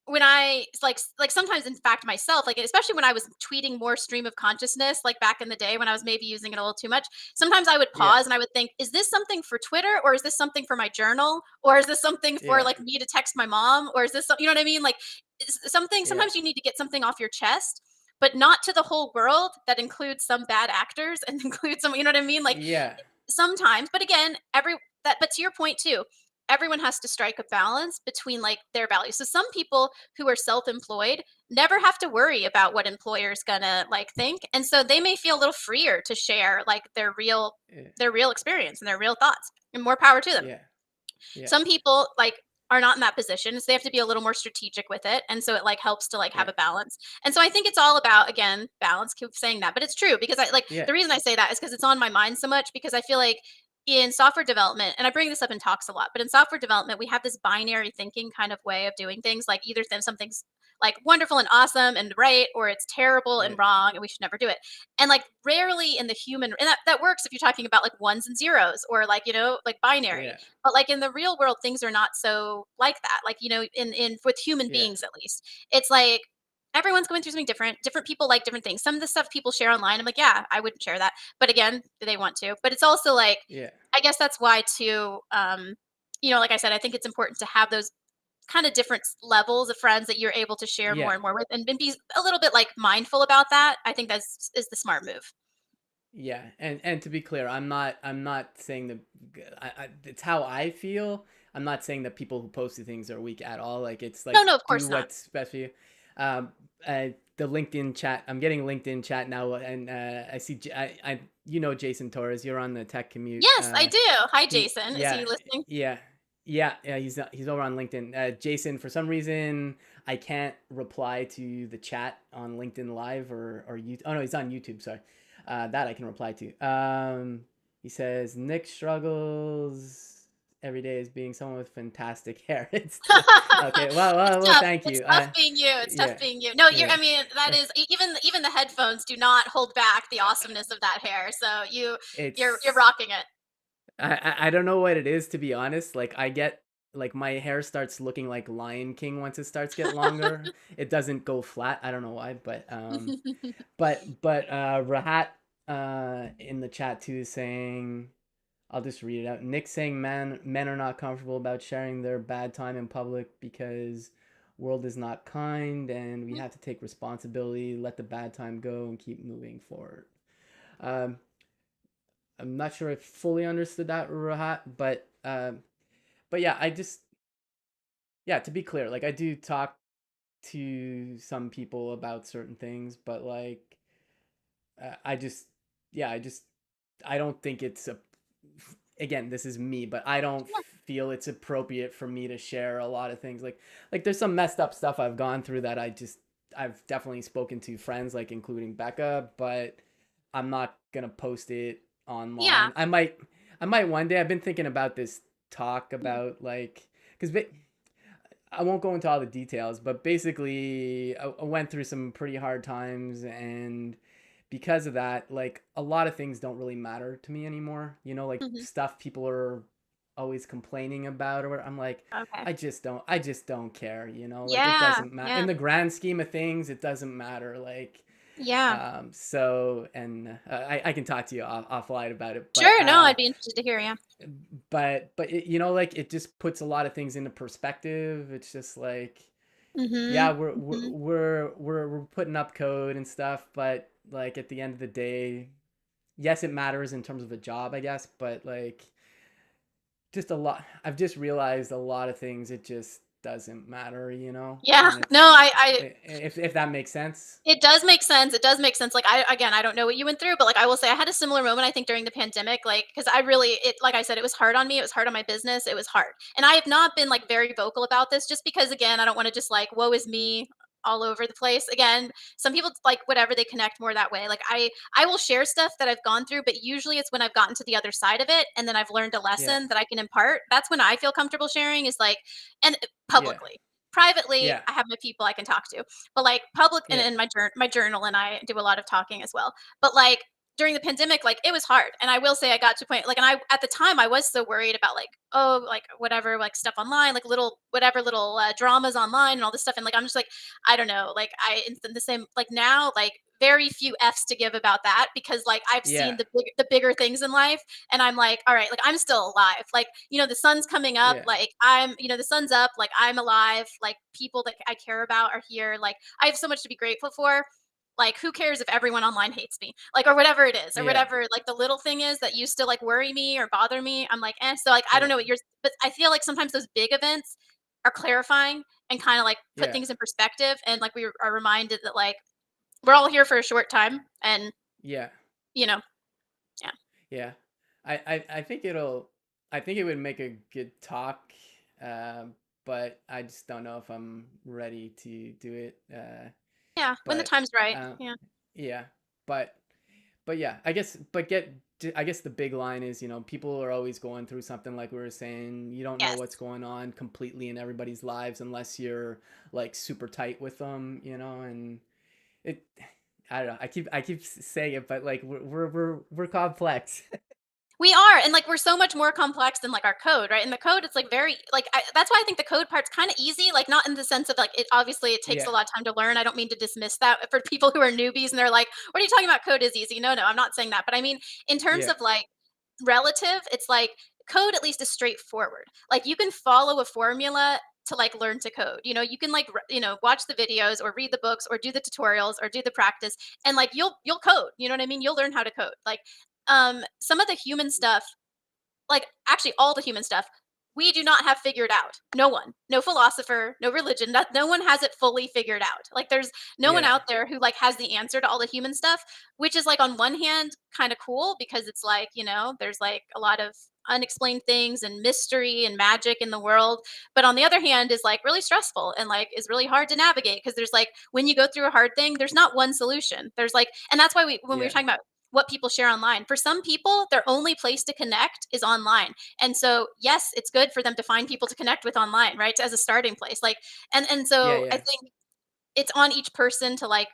when I like sometimes in fact myself, like especially when I was tweeting more stream of consciousness, like back in the day when I was maybe using it a little too much, sometimes I would yeah pause and I would think, is this something for Twitter or is this something for my journal? Or is this something for yeah like me to text my mom? Or is this you know what I mean? Like yeah sometimes you need to get something off your chest, but not to the whole world. That includes some bad actors and includes some, you know what I mean? Like yeah sometimes, but again, but to your point too, everyone has to strike a balance between like their values. So some people who are self-employed never have to worry about what employers gonna like think, and so they may feel a little freer to share like yeah their real experience and their real thoughts, and more power to them. yeah yeah Some people like are not in that position, so they have to be a little more strategic with it, and so it like helps to like have yeah a balance. And so I think it's all about again balance. Keep saying that, but it's true because I like yeah the reason I say that is because it's on my mind so much because I feel like in software development, and I bring this up in talks a lot, but in software development, we have this binary thinking kind of way of doing things. Like either then something's like wonderful and awesome and right, or it's terrible and yeah wrong, and we should never do it. And like rarely in the human, and that works if you're talking about like ones and zeros or like like binary. yeah But like in the real world, things are not so like that. Like in with human yeah beings at least, it's like everyone's going through something different. Different people like different things. Some of the stuff people share online, I'm like, yeah, I wouldn't share that. But again, do they want to? But it's also like, Yeah. I guess that's why too. Like I said, I think it's important to have those kind of different levels of friends that you're able to share more Yeah. and more with, and be a little bit like mindful about that. I think that's is the smart move. Yeah, and to be clear, I'm not saying that it's how I feel. I'm not saying that people who post things are weak at all. Like it's No, like no, of do course not. what's best for you. Um, the LinkedIn chat. I'm getting LinkedIn chat now, and I see you know Jason Torres. You're on the tech commute. Yes, I do. Hi, He Jason. Is yeah he listening? yeah yeah. He's over on LinkedIn. Jason, for some reason I can't reply to the chat on LinkedIn Live or you. Oh no, he's on YouTube. Sorry, that I can reply to. He says Nick struggles every day as being someone with fantastic hair. Okay. It's Well. tough. Thank It's you. tough being you. It's tough Yeah, being you. No, you're. yeah. I mean, that is even the headphones do not hold back the awesomeness of that hair. So you're It's rocking it. I don't know what it is, to be honest. Like I get like my hair starts looking like Lion King once it starts get longer. It doesn't go flat. I don't know why, but Rahat in the chat too is saying, I'll just read it out. Nick saying men are not comfortable about sharing their bad time in public because world is not kind and we have to take responsibility, let the bad time go and keep moving forward. Um, I'm not sure I fully understood that, Rahat, but yeah, I just yeah, to be clear, like I do talk to some people about certain things, but like I just yeah, I don't think it's a again, this is me, but I don't Yeah. feel it's appropriate for me to share a lot of things like there's some messed up stuff I've gone through that I've definitely spoken to friends like including Becca, but I'm not going to post it Yeah. online. I might one day. I've been thinking about this talk Mhm. about like cuz I won't go into all the details, but basically, I went through some pretty hard times, and because of that, like a lot of things don't really matter to me anymore. You know, like Mhm. stuff people are always complaining about, or I'm like, Okay. I just don't care. You know, like it Yeah. doesn't matter in Yeah. the grand scheme of things. It doesn't matter. Like, Yeah. so, and I can talk to you offline about it, Sure. No, I'd be interested to hear. Yeah. but you know, like it just puts a lot of things into perspective. It's just like yeah, Mhm. we're Mhm. we're we're we're putting up code and stuff, but like at the end of the day, yes, it matters in terms of a job, I guess, but like just a lot. I've just realized a lot of things. It just doesn't matter, you know, Yeah. and No, it's I if that makes sense. It does make sense, it does make sense, like, I don't know what you went through, but, like, I will say I had a similar moment, I think, during the pandemic, like, because I really like I said, it was hard on me, it was hard on my business, it was hard, and I have not been, like, very vocal about this just because, again, I don't wanna just, like, woe is me all over the place. Again, some people, like, whatever, they connect more that way, like, I will share stuff that I've gone through, but usually it's when I've gotten to the other side of it, and then I've learned a Yeah, lesson that I can impart. That's when I feel comfortable sharing is, like, and yeah, publicly. Privately, yeah, I have my people I can talk to. But, like, public and yeah, in my journal and I do a lot of talking as well. But, like, during the pandemic, like, it was hard, and I will say I got to a point like, and I at the time, I was so worried about, like, oh, like, whatever, like, stuff online, like, little whatever little, dramas online and all this stuff, and, like, I'm just like, I don't know, like, I it's the same like, now, like, very few Fs to give about that because, like, I've seen yeah, the bigger things in life, and I'm like, "Alright, like, I'm still alive." Like, the sun's coming up, yeah, like, the sun's up, like, I'm alive, like, people that I care about are here, like, I have so much to be grateful for. Like, who cares if everyone online hates me? Like, or whatever it is, or yeah, whatever, like, the little thing is that used to, like, worry me or bother me, I'm like, "Eh." So, like, I don't yeah, know what yours but I feel like sometimes those big events are clarifying and kinda, like, put yeah, things in perspective, and, like, we are reminded that, like, we're all here for a short time, and, yeah. you know yeah. Yeah, I think I think it would make a good talk, but I just don't know if I'm ready to do it. Yeah, when the But time's right. uh, Yeah. yeah, but yeah, I guess the big line is people are always going through something like we were saying. You don't know Yes. what's going on completely in everybody's lives unless you're like super tight with them, and it. I don't know. I keep saying it, but like we're complex. We are, and, like, we're so much more complex than, like, our code, right? And the code, it's, like, very like, that's why I think the code part's kinda easy, like, not in the sense of, like, it obviously, it takes a Yeah, lot of time to learn, I don't mean to dismiss that for people who are newbies and they're like, "What are you talking about? Code is easy." No, no, I'm not saying that, but I mean, in terms yeah, of, like, relative, it's like code at least is straightforward. Like, you can follow a formula to, like, learn to code, you can, like, watch the videos or read the books or do the tutorials or do the practice, and, like, you'll code, you know what I mean? You'll learn how to code, like, some of the human stuff, like actually all the human stuff, we do not have figured out. No one, no philosopher, no religion, no one has it fully figured out. Like, there's no one yeah, out there who, like, has the answer to all the human stuff, which is, like, on one hand kind of cool because it's like, there's, like, a lot of unexplained things and mystery and magic in the world, but on the other hand is, like, really stressful and, like, is really hard to navigate because there's, like, when you go through a hard thing, there's not one solution. There's, like, and that's why when we were yeah, talking about what people share online. For some people, their only place to connect is online. And so, yes, it's good for them to find people to connect with online, right? As a starting place. Like, and yeah, so I yeah. think it's on each person to, like,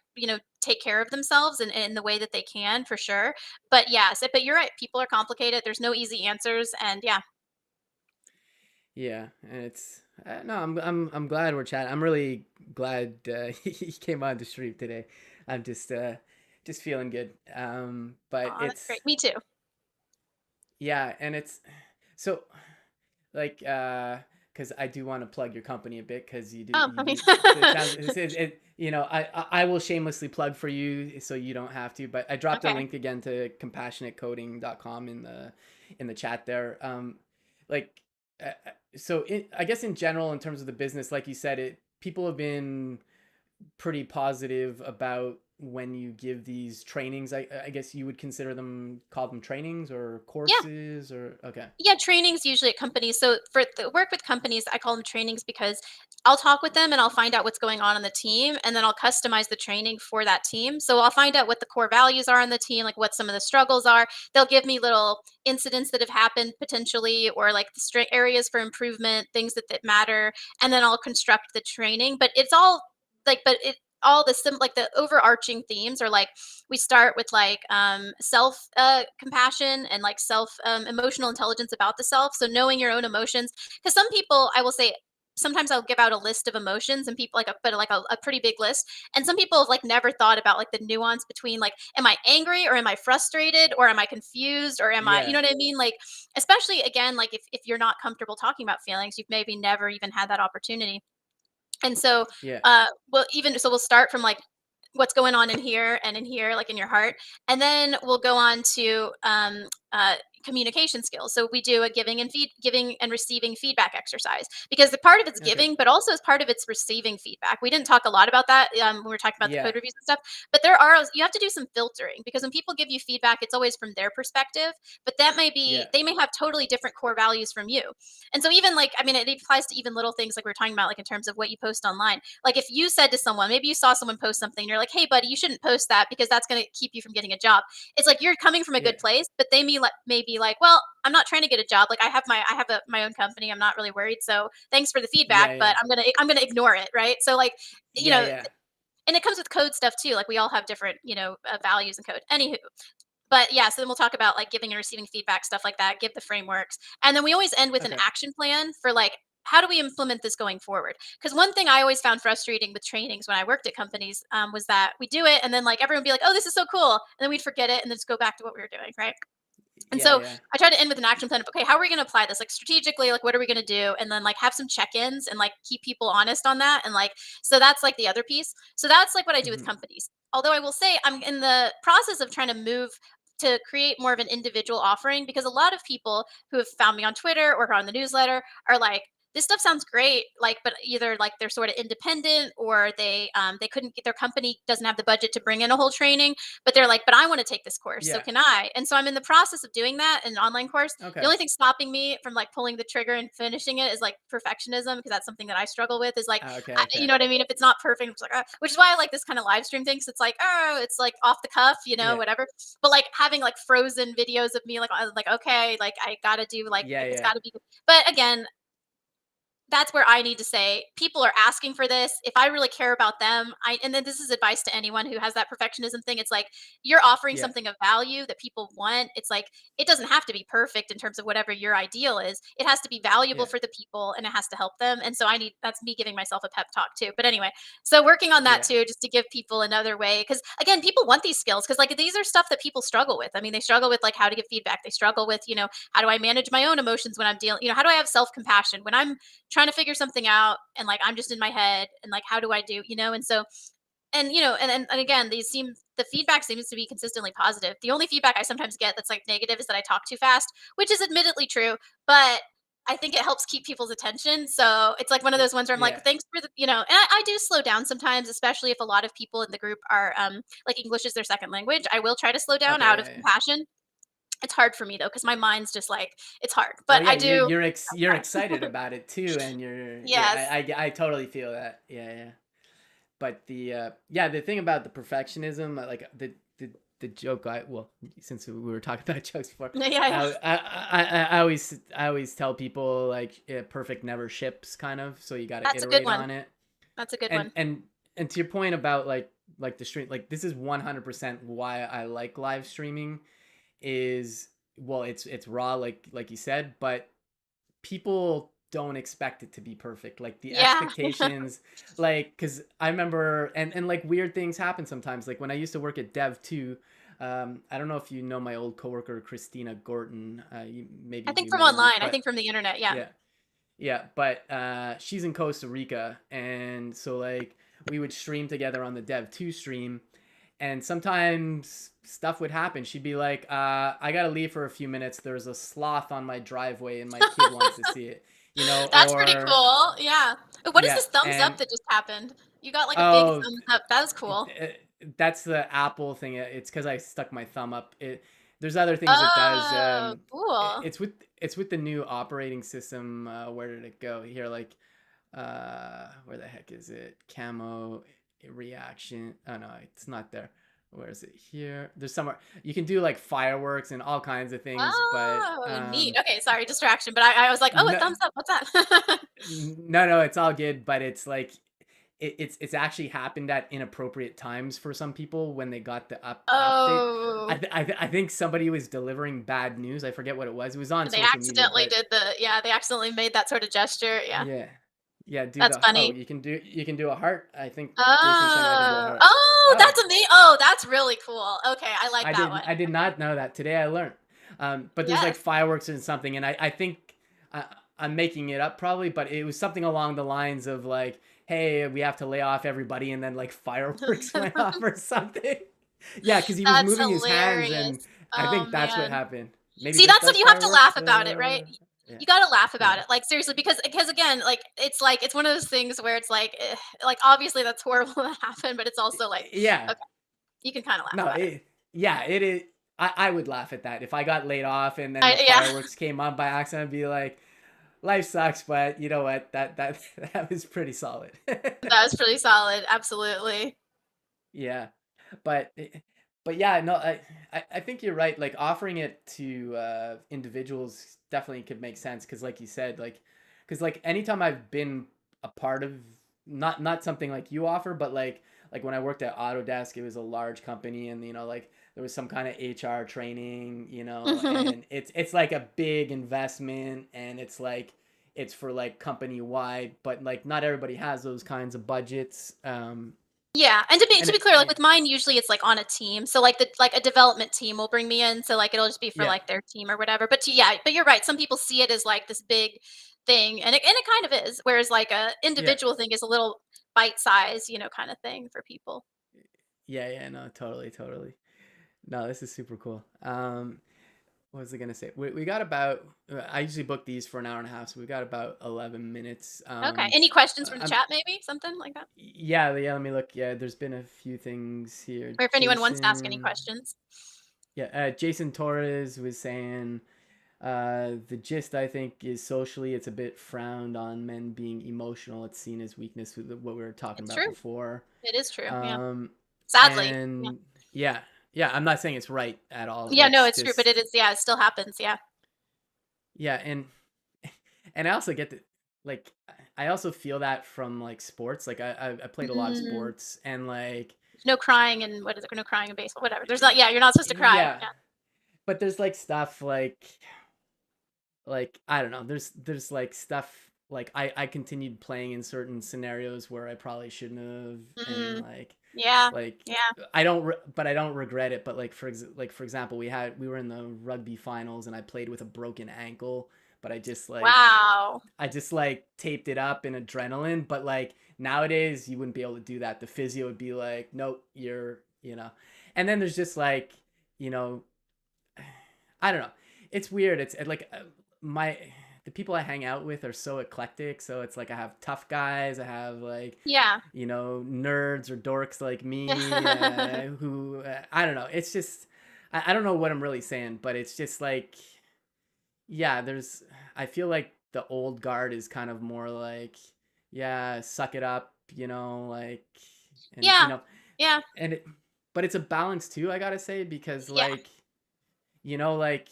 take care of themselves in the way that they can for sure. But yeah, but you're right. People are complicated. There's no easy answers. And yeah. Yeah, and it's no, I'm glad we're chatting. I'm really glad he came on the stream today. I'm just feeling good. But Oh, that's great. it's Me too. yeah, and it's so like because I do want to plug your company a bit because I mean, it sounds I will shamelessly plug for you so you don't have to, but I dropped a okay. link again to compassionatecoding.com in the chat there. Like I guess in general in terms of the business, like you said, it people have been pretty positive about when you give these trainings. I guess you would consider them, call them trainings or Yeah. courses or okay. Yeah, trainings usually at companies. So for the work with companies, I call them trainings because I'll talk with them and I'll find out what's going on the team, and then I'll customize the training for that team. So I'll find out what the core values are on the team, like what some of the struggles are. They'll give me little incidents that have happened potentially, or like the areas for improvement, things that matter, and then I'll construct the training. But it's all like, but it all the like the overarching themes are like we start with like self compassion and like self emotional intelligence about the self, so knowing your own emotions, because some people, I will say, sometimes I'll give out a list of emotions and people like a pretty big list, and some people have like never thought about like the nuance between like, am I angry or am I frustrated or am I confused or am I, you Yeah, know what I mean, like, especially again, like if you're not comfortable talking about feelings, you've maybe never even had that opportunity. And so, yeah, we'll start from like what's going on in here and in here, like in your heart, and then we'll go on to communication skills. So we do a giving and receiving feedback exercise, because the part of it's okay, giving, but also as part of it's receiving feedback. We didn't talk a lot about that when we were talking about the yeah, code reviews and stuff, but you have to do some filtering, because when people give you feedback, it's always from their perspective, but yeah, they may have totally different core values from you. And so even like, I mean, it applies to even little things like we are talking about, like in terms of what you post online. Like if you said to someone, maybe you saw someone post something, you're like, hey, buddy, you shouldn't post that because that's going to keep you from getting a job. It's like you're coming from a yeah, good place, but they may be like, well, I'm not trying to get a job. Like my own company. I'm not really worried. So thanks for the feedback, yeah, but yeah, I'm gonna ignore it, right? So like, you yeah, know, yeah, and it comes with code stuff too. Like we all have different, values in code. Anywho, but yeah, so then we'll talk about like giving and receiving feedback, stuff like that, give the frameworks. And then we always end with an okay, action plan for like, how do we implement this going forward? Because one thing I always found frustrating with trainings when I worked at companies was that we do it and then like everyone would be like, oh, this is so cool. And then we'd forget it and then just go back to what we were doing, right? And yeah, so yeah, I try to end with an action plan of, okay, how are we going to apply this? Like strategically, like what are we going to do? And then like have some check-ins and like keep people honest on that. And like, so that's like the other piece. So that's like what I do with hmm, companies. Although I will say I'm in the process of trying to move to create more of an individual offering, because a lot of people who have found me on Twitter or on the newsletter are like, this stuff sounds great, like, but either like they're sort of independent or they couldn't get, their company doesn't have the budget to bring in a whole training, but they're like, but I want to take this course, so yeah, can I? And so I'm in the process of doing that in an online course. The okay, only thing stopping me from like pulling the trigger and finishing it is like perfectionism, because that's something that I struggle with. Is like, okay, you okay, know what I mean? If it's not perfect, it's like, which is why I like this kind of live stream thing. So it's like, oh, it's like off the cuff, yeah, whatever. But like having like frozen videos of me, like, I was like, okay, like I gotta do like yeah, it's yeah, gotta be. But again, that's where I need to say, people are asking for this. If I really care about them, and then this is advice to anyone who has that perfectionism thing. It's like you're offering Yeah. something of value that people want. It's like it doesn't have to be perfect in terms of whatever your ideal is. It has to be valuable Yeah. for the people and it has to help them. And so I need that's me giving myself a pep talk too. But anyway, so working on that Yeah. too, just to give people another way. Because again, people want these skills because like these are stuff that people struggle with. I mean, they struggle with like how to give feedback. They struggle with, how do I manage my own emotions when I'm dealing, how do I have self-compassion when I'm trying to figure something out and like I'm just in my head and like how do I do, and so and again, the feedback seems to be consistently positive. The only feedback I sometimes get that's like negative is that I talk too fast, which is admittedly true, but I think it helps keep people's attention. So it's like one of Yeah. those ones where I'm like, Yeah. thanks for and I do slow down sometimes, especially if a lot of people in the group are like English is their second language. I will try to slow down Okay. out of Yeah. Yeah. compassion. It's hard for me though, because my mind's just like it's hard. Well, But yeah, I do you're try. excited about it too, and you're Yes. yeah, I totally feel that. Yeah, yeah. But the thing about the perfectionism, the joke I well, since we were talking about jokes before, Yeah, yeah, yeah. I always tell people like perfect never ships kind of, so you got to That's a good iterate one. on it. That's a good And one. and and to your point about like the stream, like this is 100% why I like live streaming is well, it's raw like you said, but people don't expect it to be perfect. Like the Yeah. expectations, like because I remember and like weird things happen sometimes. Like when I used to work at Dev 2, I don't know if you know my old coworker Christina Gorton. I Maybe think you from might not, online, I but think from the internet, yeah. yeah, yeah. But she's in Costa Rica, and so like we would stream together on the Dev 2 stream, and sometimes stuff would happen. She'd be like, I gotta leave for a few minutes. There's a sloth on my driveway and my kid wants to see it, That's pretty or cool, yeah. What is yeah, this thumbs up and that just happened? You got, like, a big oh, thumbs up. That was cool. that's the Apple thing. It's because I stuck my thumb up. There's other things it does. Oh, cool. It's with the new operating system. Where did it go? Here, like, where the heck is it? Camo reaction. Oh no, it's not there. Where is it? Here. There's somewhere you can do like fireworks and all kinds of things, but Oh, neat. Okay, sorry, distraction, but I was like, "Oh, a no, thumbs up, what's that?" no, it's all good. But it's like it's actually happened at inappropriate times for some people when they got the update. Oh, I think somebody was delivering bad news. I forget what it was. It was on social media, but they accidentally made that sort of gesture, yeah. yeah, yeah. Do That's the funny. you can do a heart. I think Jason sent me. I can do a Oh. heart. Oh, Oh, that's oh, that's really cool. Okay, I like that one. I did not know that. Today I learned. But there's like Yes. fireworks and something, and I think I, I'm making it up probably, but it was something along the lines of like, hey, we have to lay off everybody, and then like fireworks went off or something. Yeah, because he was That's moving his hands, and hilarious. I Oh, think that's what man. happened. Maybe See, this that's what does you have to laugh fireworks. about it, right? Yeah, You gotta laugh about yeah, it, like, seriously, because again, like, it's one of those things where it's like, obviously, that's horrible that happened, but it's also like, yeah. okay, you can kinda laugh No, about it. yeah, it is. I would laugh at that if I got laid off and then the Yeah, fireworks came on by accident. I'd be like, life sucks, but you know what? That that was pretty solid. that was pretty solid, absolutely. Yeah, but but yeah, no, I think you're right. Like offering it to individuals definitely could make sense because, like you said, because like anytime I've been a part of not something like you offer, but like when I worked at Autodesk, it was a large company, and like there was some kind of HR training, and it's like a big investment, and it's like it's for like company wide, but like not everybody has those kinds of budgets. Yeah, and And to be it, clear, like, yeah, with mine, usually it's, like, on a team, so, like, a development team will bring me in, so, like, it'll just be for, yeah, like, their team or whatever, but yeah, but you're right, some people see it as, like, this big thing, and it kind of is, whereas, like, a yeah, individual thing is a little bite size, kinda thing for people. yeah. No, totally, totally. No, this is super cool. What was I gonna say? We got about. I usually book these for an hour and a half, so we got about 11 minutes. Okay, any questions from the I'm chat maybe? Something like that? yeah. Let me look. Yeah, there's been a few things here. Or if anyone wants to ask any questions. Jason Torres was saying the gist I think is socially it's a bit frowned on men being emotional. It's seen as weakness with what we were talking It's about true. before. It is true, yeah. Um, Sadly. Yeah. and yeah, yeah. I'm not saying it's right at all. Yeah, no, It's it's true, but just it still happens, yeah. yeah, and I also get that like I also feel that from like sports. Like I played a lot of Mm. sports, and like No crying and what is it? No crying in baseball. Whatever. There's not. Yeah, you're not supposed to cry. yeah, but there's like stuff like I don't know. There's like stuff like I continued playing in certain scenarios where I probably shouldn't have, Yeah. and Yeah. like Yeah. but I don't regret it. But like like for example, we were in the rugby finals, and I played with a broken ankle, but Wow. I just like taped it up in adrenaline. But like nowadays, you wouldn't be able to do that. The physio would be like, nope, and then there's just like you know I don't know. It's weird. It's like my the people I hang out with are so eclectic. So it's like I have tough guys. I have like Yeah. nerds or dorks like me who I don't know. It's just I don't know what I'm really saying, but it's just like yeah. There's I feel like the old guard is kind of more like yeah, suck it up, like and Yeah. Yeah. and it, but it's a balance too. I gotta say because Yeah. like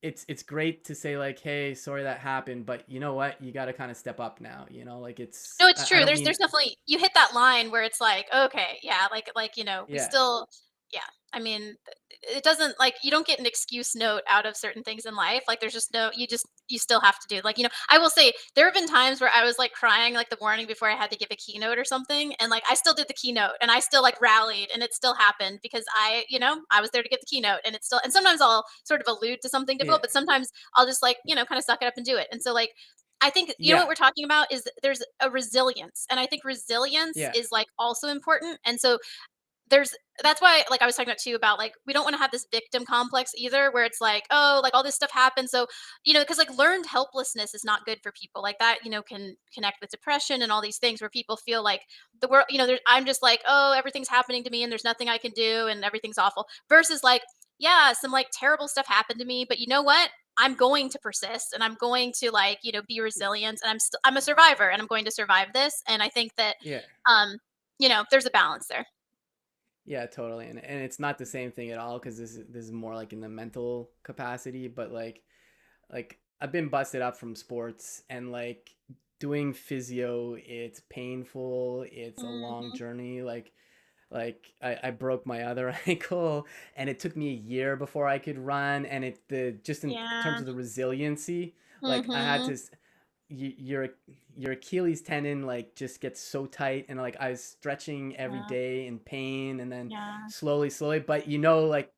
it's great to say like hey sorry that happened but you know what you got to kind of step up now like No, it's I true. don't There's mean definitely you hit that line where it's like, okay, yeah, we yeah still yeah. I mean, it doesn't like you don't get an excuse note out of certain things in life. Like there's just no you still have to do. Like, I will say there have been times where I was like crying like the morning before I had to give a keynote or something and like I still did the keynote and I still like rallied and it still happened because I was there to get the keynote and it's still and sometimes I'll sort of allude to something yeah difficult, but sometimes I'll just like, kind of suck it up and do it. And so like I think what yeah we're talking about is there's a resilience, and I think resilience yeah is like also important. And so there's that's why like I was talking about too about like we don't want to have this victim complex either, where it's like oh like all this stuff happens, so because like learned helplessness is not good for people like that. Can connect with depression and all these things where people feel like the world. I'm just like oh everything's happening to me and there's nothing I can do and everything's awful. Versus like yeah some like terrible stuff happened to me, but you know what? I'm going to persist and I'm going to like, be resilient and I'm a survivor and I'm going to survive this. And I think that yeah um, there's a balance there. yeah totally and it's not the same thing at all because this is more like in the mental capacity but like I've been busted up from sports and like doing physio it's painful it's a long Mhm. journey like I broke my other ankle and it took me a year before I could run and just in terms Yeah. of the resiliency like I had to Mhm. your Achilles tendon like just gets so tight and like I was stretching every Yeah. day in pain and then Yeah. slowly but like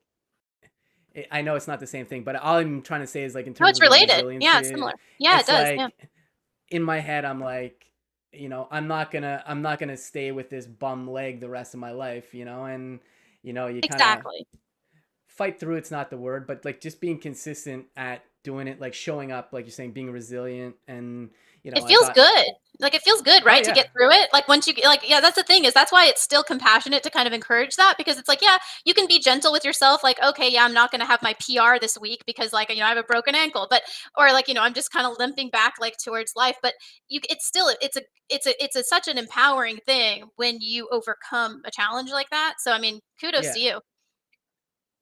I know it's not the same thing but all I'm trying to say is like in No, terms it's of the related. Yeah, it's resiliency similar. Yeah, it it's does. Yeah. like in my head I'm like I'm not gonna stay with this bum leg the rest of my life and you kind of Exactly. fight through it's not the word but like just being consistent at doing it like showing up like you're saying being resilient and It I feels got good. Like, it feels good, oh right, to yeah get through it? Like, once you get like yeah, that's the thing is that's why it's still compassionate to kind of encourage that because it's like, yeah, you can be gentle with yourself, like, "Okay, yeah, I'm not gonna have my PR this week because, like, I have a broken ankle," but or, like, I'm just kinda limping back, like, towards life, but it's still it's such an empowering thing when you overcome a challenge like that, so, I mean, kudos yeah to you.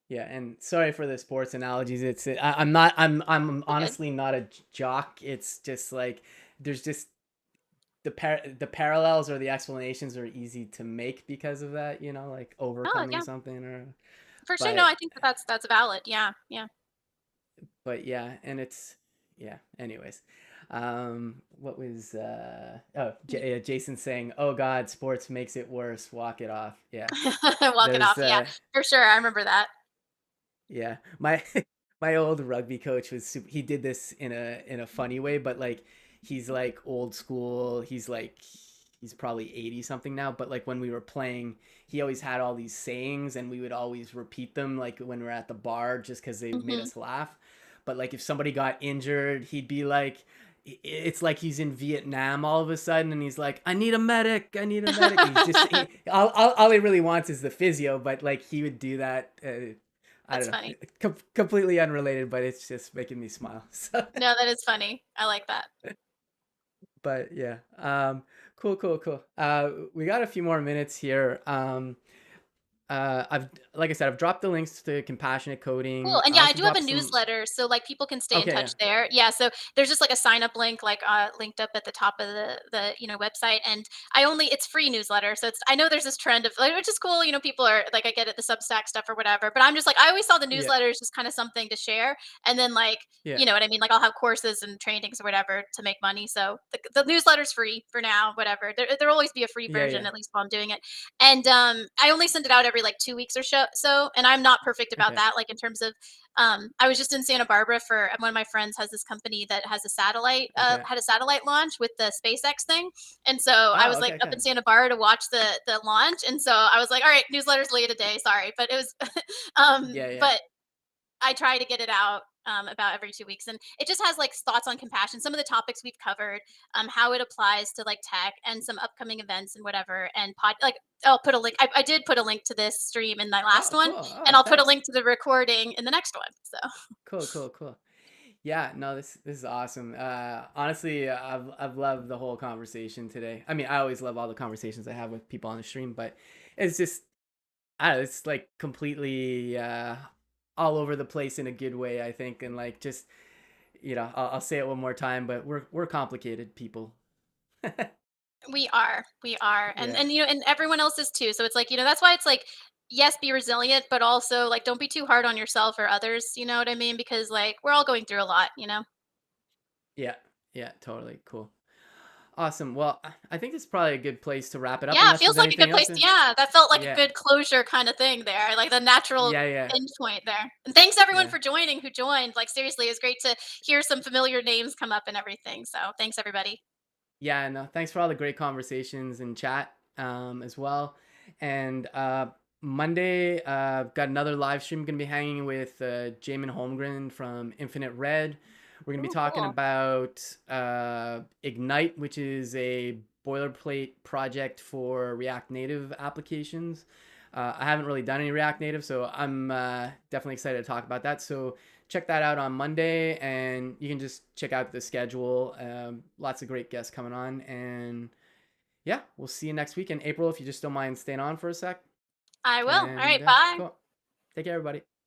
yeah and sorry for the sports analogies I'm You're good. honestly not a jock it's just like there's just the parallels or the explanations are easy to make because of that like Oh, overcoming yeah. something or For sure, no, but I think that's valid, yeah, yeah. yeah and it's yeah anyways what was Jason saying oh god sports makes it worse walk it off yeah Walk it there's off, yeah, for sure, I remember that. yeah my my old rugby coach he did this in a funny way but like he's like old school he's probably 80 something now but like when we were playing he always had all these sayings and we would always repeat them like when we are at the bar just because they made Mhm. us laugh but like if somebody got injured he'd be like it's like he's in Vietnam all of a sudden and he's like I need a medic and he's just all he really wants is the physio but like he would do that I That's don't know funny. completely unrelated but it's just making me smile so No, that is funny. I like that. but yeah cool we got a few more minutes here I've like I said, I've dropped the links to compassionate Cool, coding. and I yeah, I also do have a dropped some. newsletter, so, like, people can stay in Okay, touch yeah, there. Yeah, so there's just, like, a sign up link, like, linked up at the top of website, and it's free newsletter, so I know there's this trend of, like, which is cool, people are like, I get it, the Substack stuff or whatever, but I'm just like, I always saw the yeah, newsletter as just kinda something to share, and then, like, yeah, you know what I mean? Like, I'll have courses and trainings or whatever to make money, so the newsletter's free for now, whatever. There'll always be a free yeah, version, yeah. at least while I'm doing it, and, I only send it out every, like, 2 weeks or so, and I'm not perfect about Okay, that, like, in terms of I was just in Santa Barbara for one of my friends has this company that has a satellite okay. had a satellite launch with the SpaceX thing, and so I Oh, was okay, like up okay. in Santa Barbara to watch the launch, and so I was like, all right, newsletter's late a day, sorry, but it was, Yeah, yeah, but I try to get it out about every 2 weeks, and it just has like thoughts on compassion, some of the topics we've covered, how it applies to like tech, and some upcoming events and whatever. And like I'll put a link. I did put a link to this stream in my last Oh, one, cool. and Oh, I'll put a thanks. link to the recording in the next one. So Cool, cool, cool. Yeah, no, this is awesome. Honestly, I've loved the whole conversation today. I mean, I always love all the conversations I have with people on the stream, but it's just, I don't know, it's like completely all over the place in a good way, I think, and like just, I'll say it one more time, but we're complicated people. we are, and Yeah, and everyone else is too. So it's like that's why it's like, yes, be resilient, but also like don't be too hard on yourself or others. You know what I mean? Because like we're all going through a lot. yeah, yeah, totally cool. Awesome. Well, I think this is probably a good place to wrap it up, Yeah, it unless feels there's like a anything good else. place. Yeah, that felt like a Yeah, good closure kind of thing there, like the natural yeah, yeah, end point there. And thanks everyone yeah. for joining who joined. Like seriously, it was great to hear some familiar names come up and everything. So thanks everybody. Yeah, no, thanks for all the great conversations and chat as well. And Monday, got another live stream. Going to be hanging with Jamin Holmgren from Infinite Red. We're going to be Ooh, talking cool. about Ignite, which is a boilerplate project for React Native applications. I haven't really done any React Native, so I'm definitely excited to talk about that. So check that out on Monday, and you can just check out the schedule. Lots of great guests coming on, and yeah, we'll see you next week in April if you just don't mind staying on for a sec. I will. All And right, bye. cool. Take care, everybody.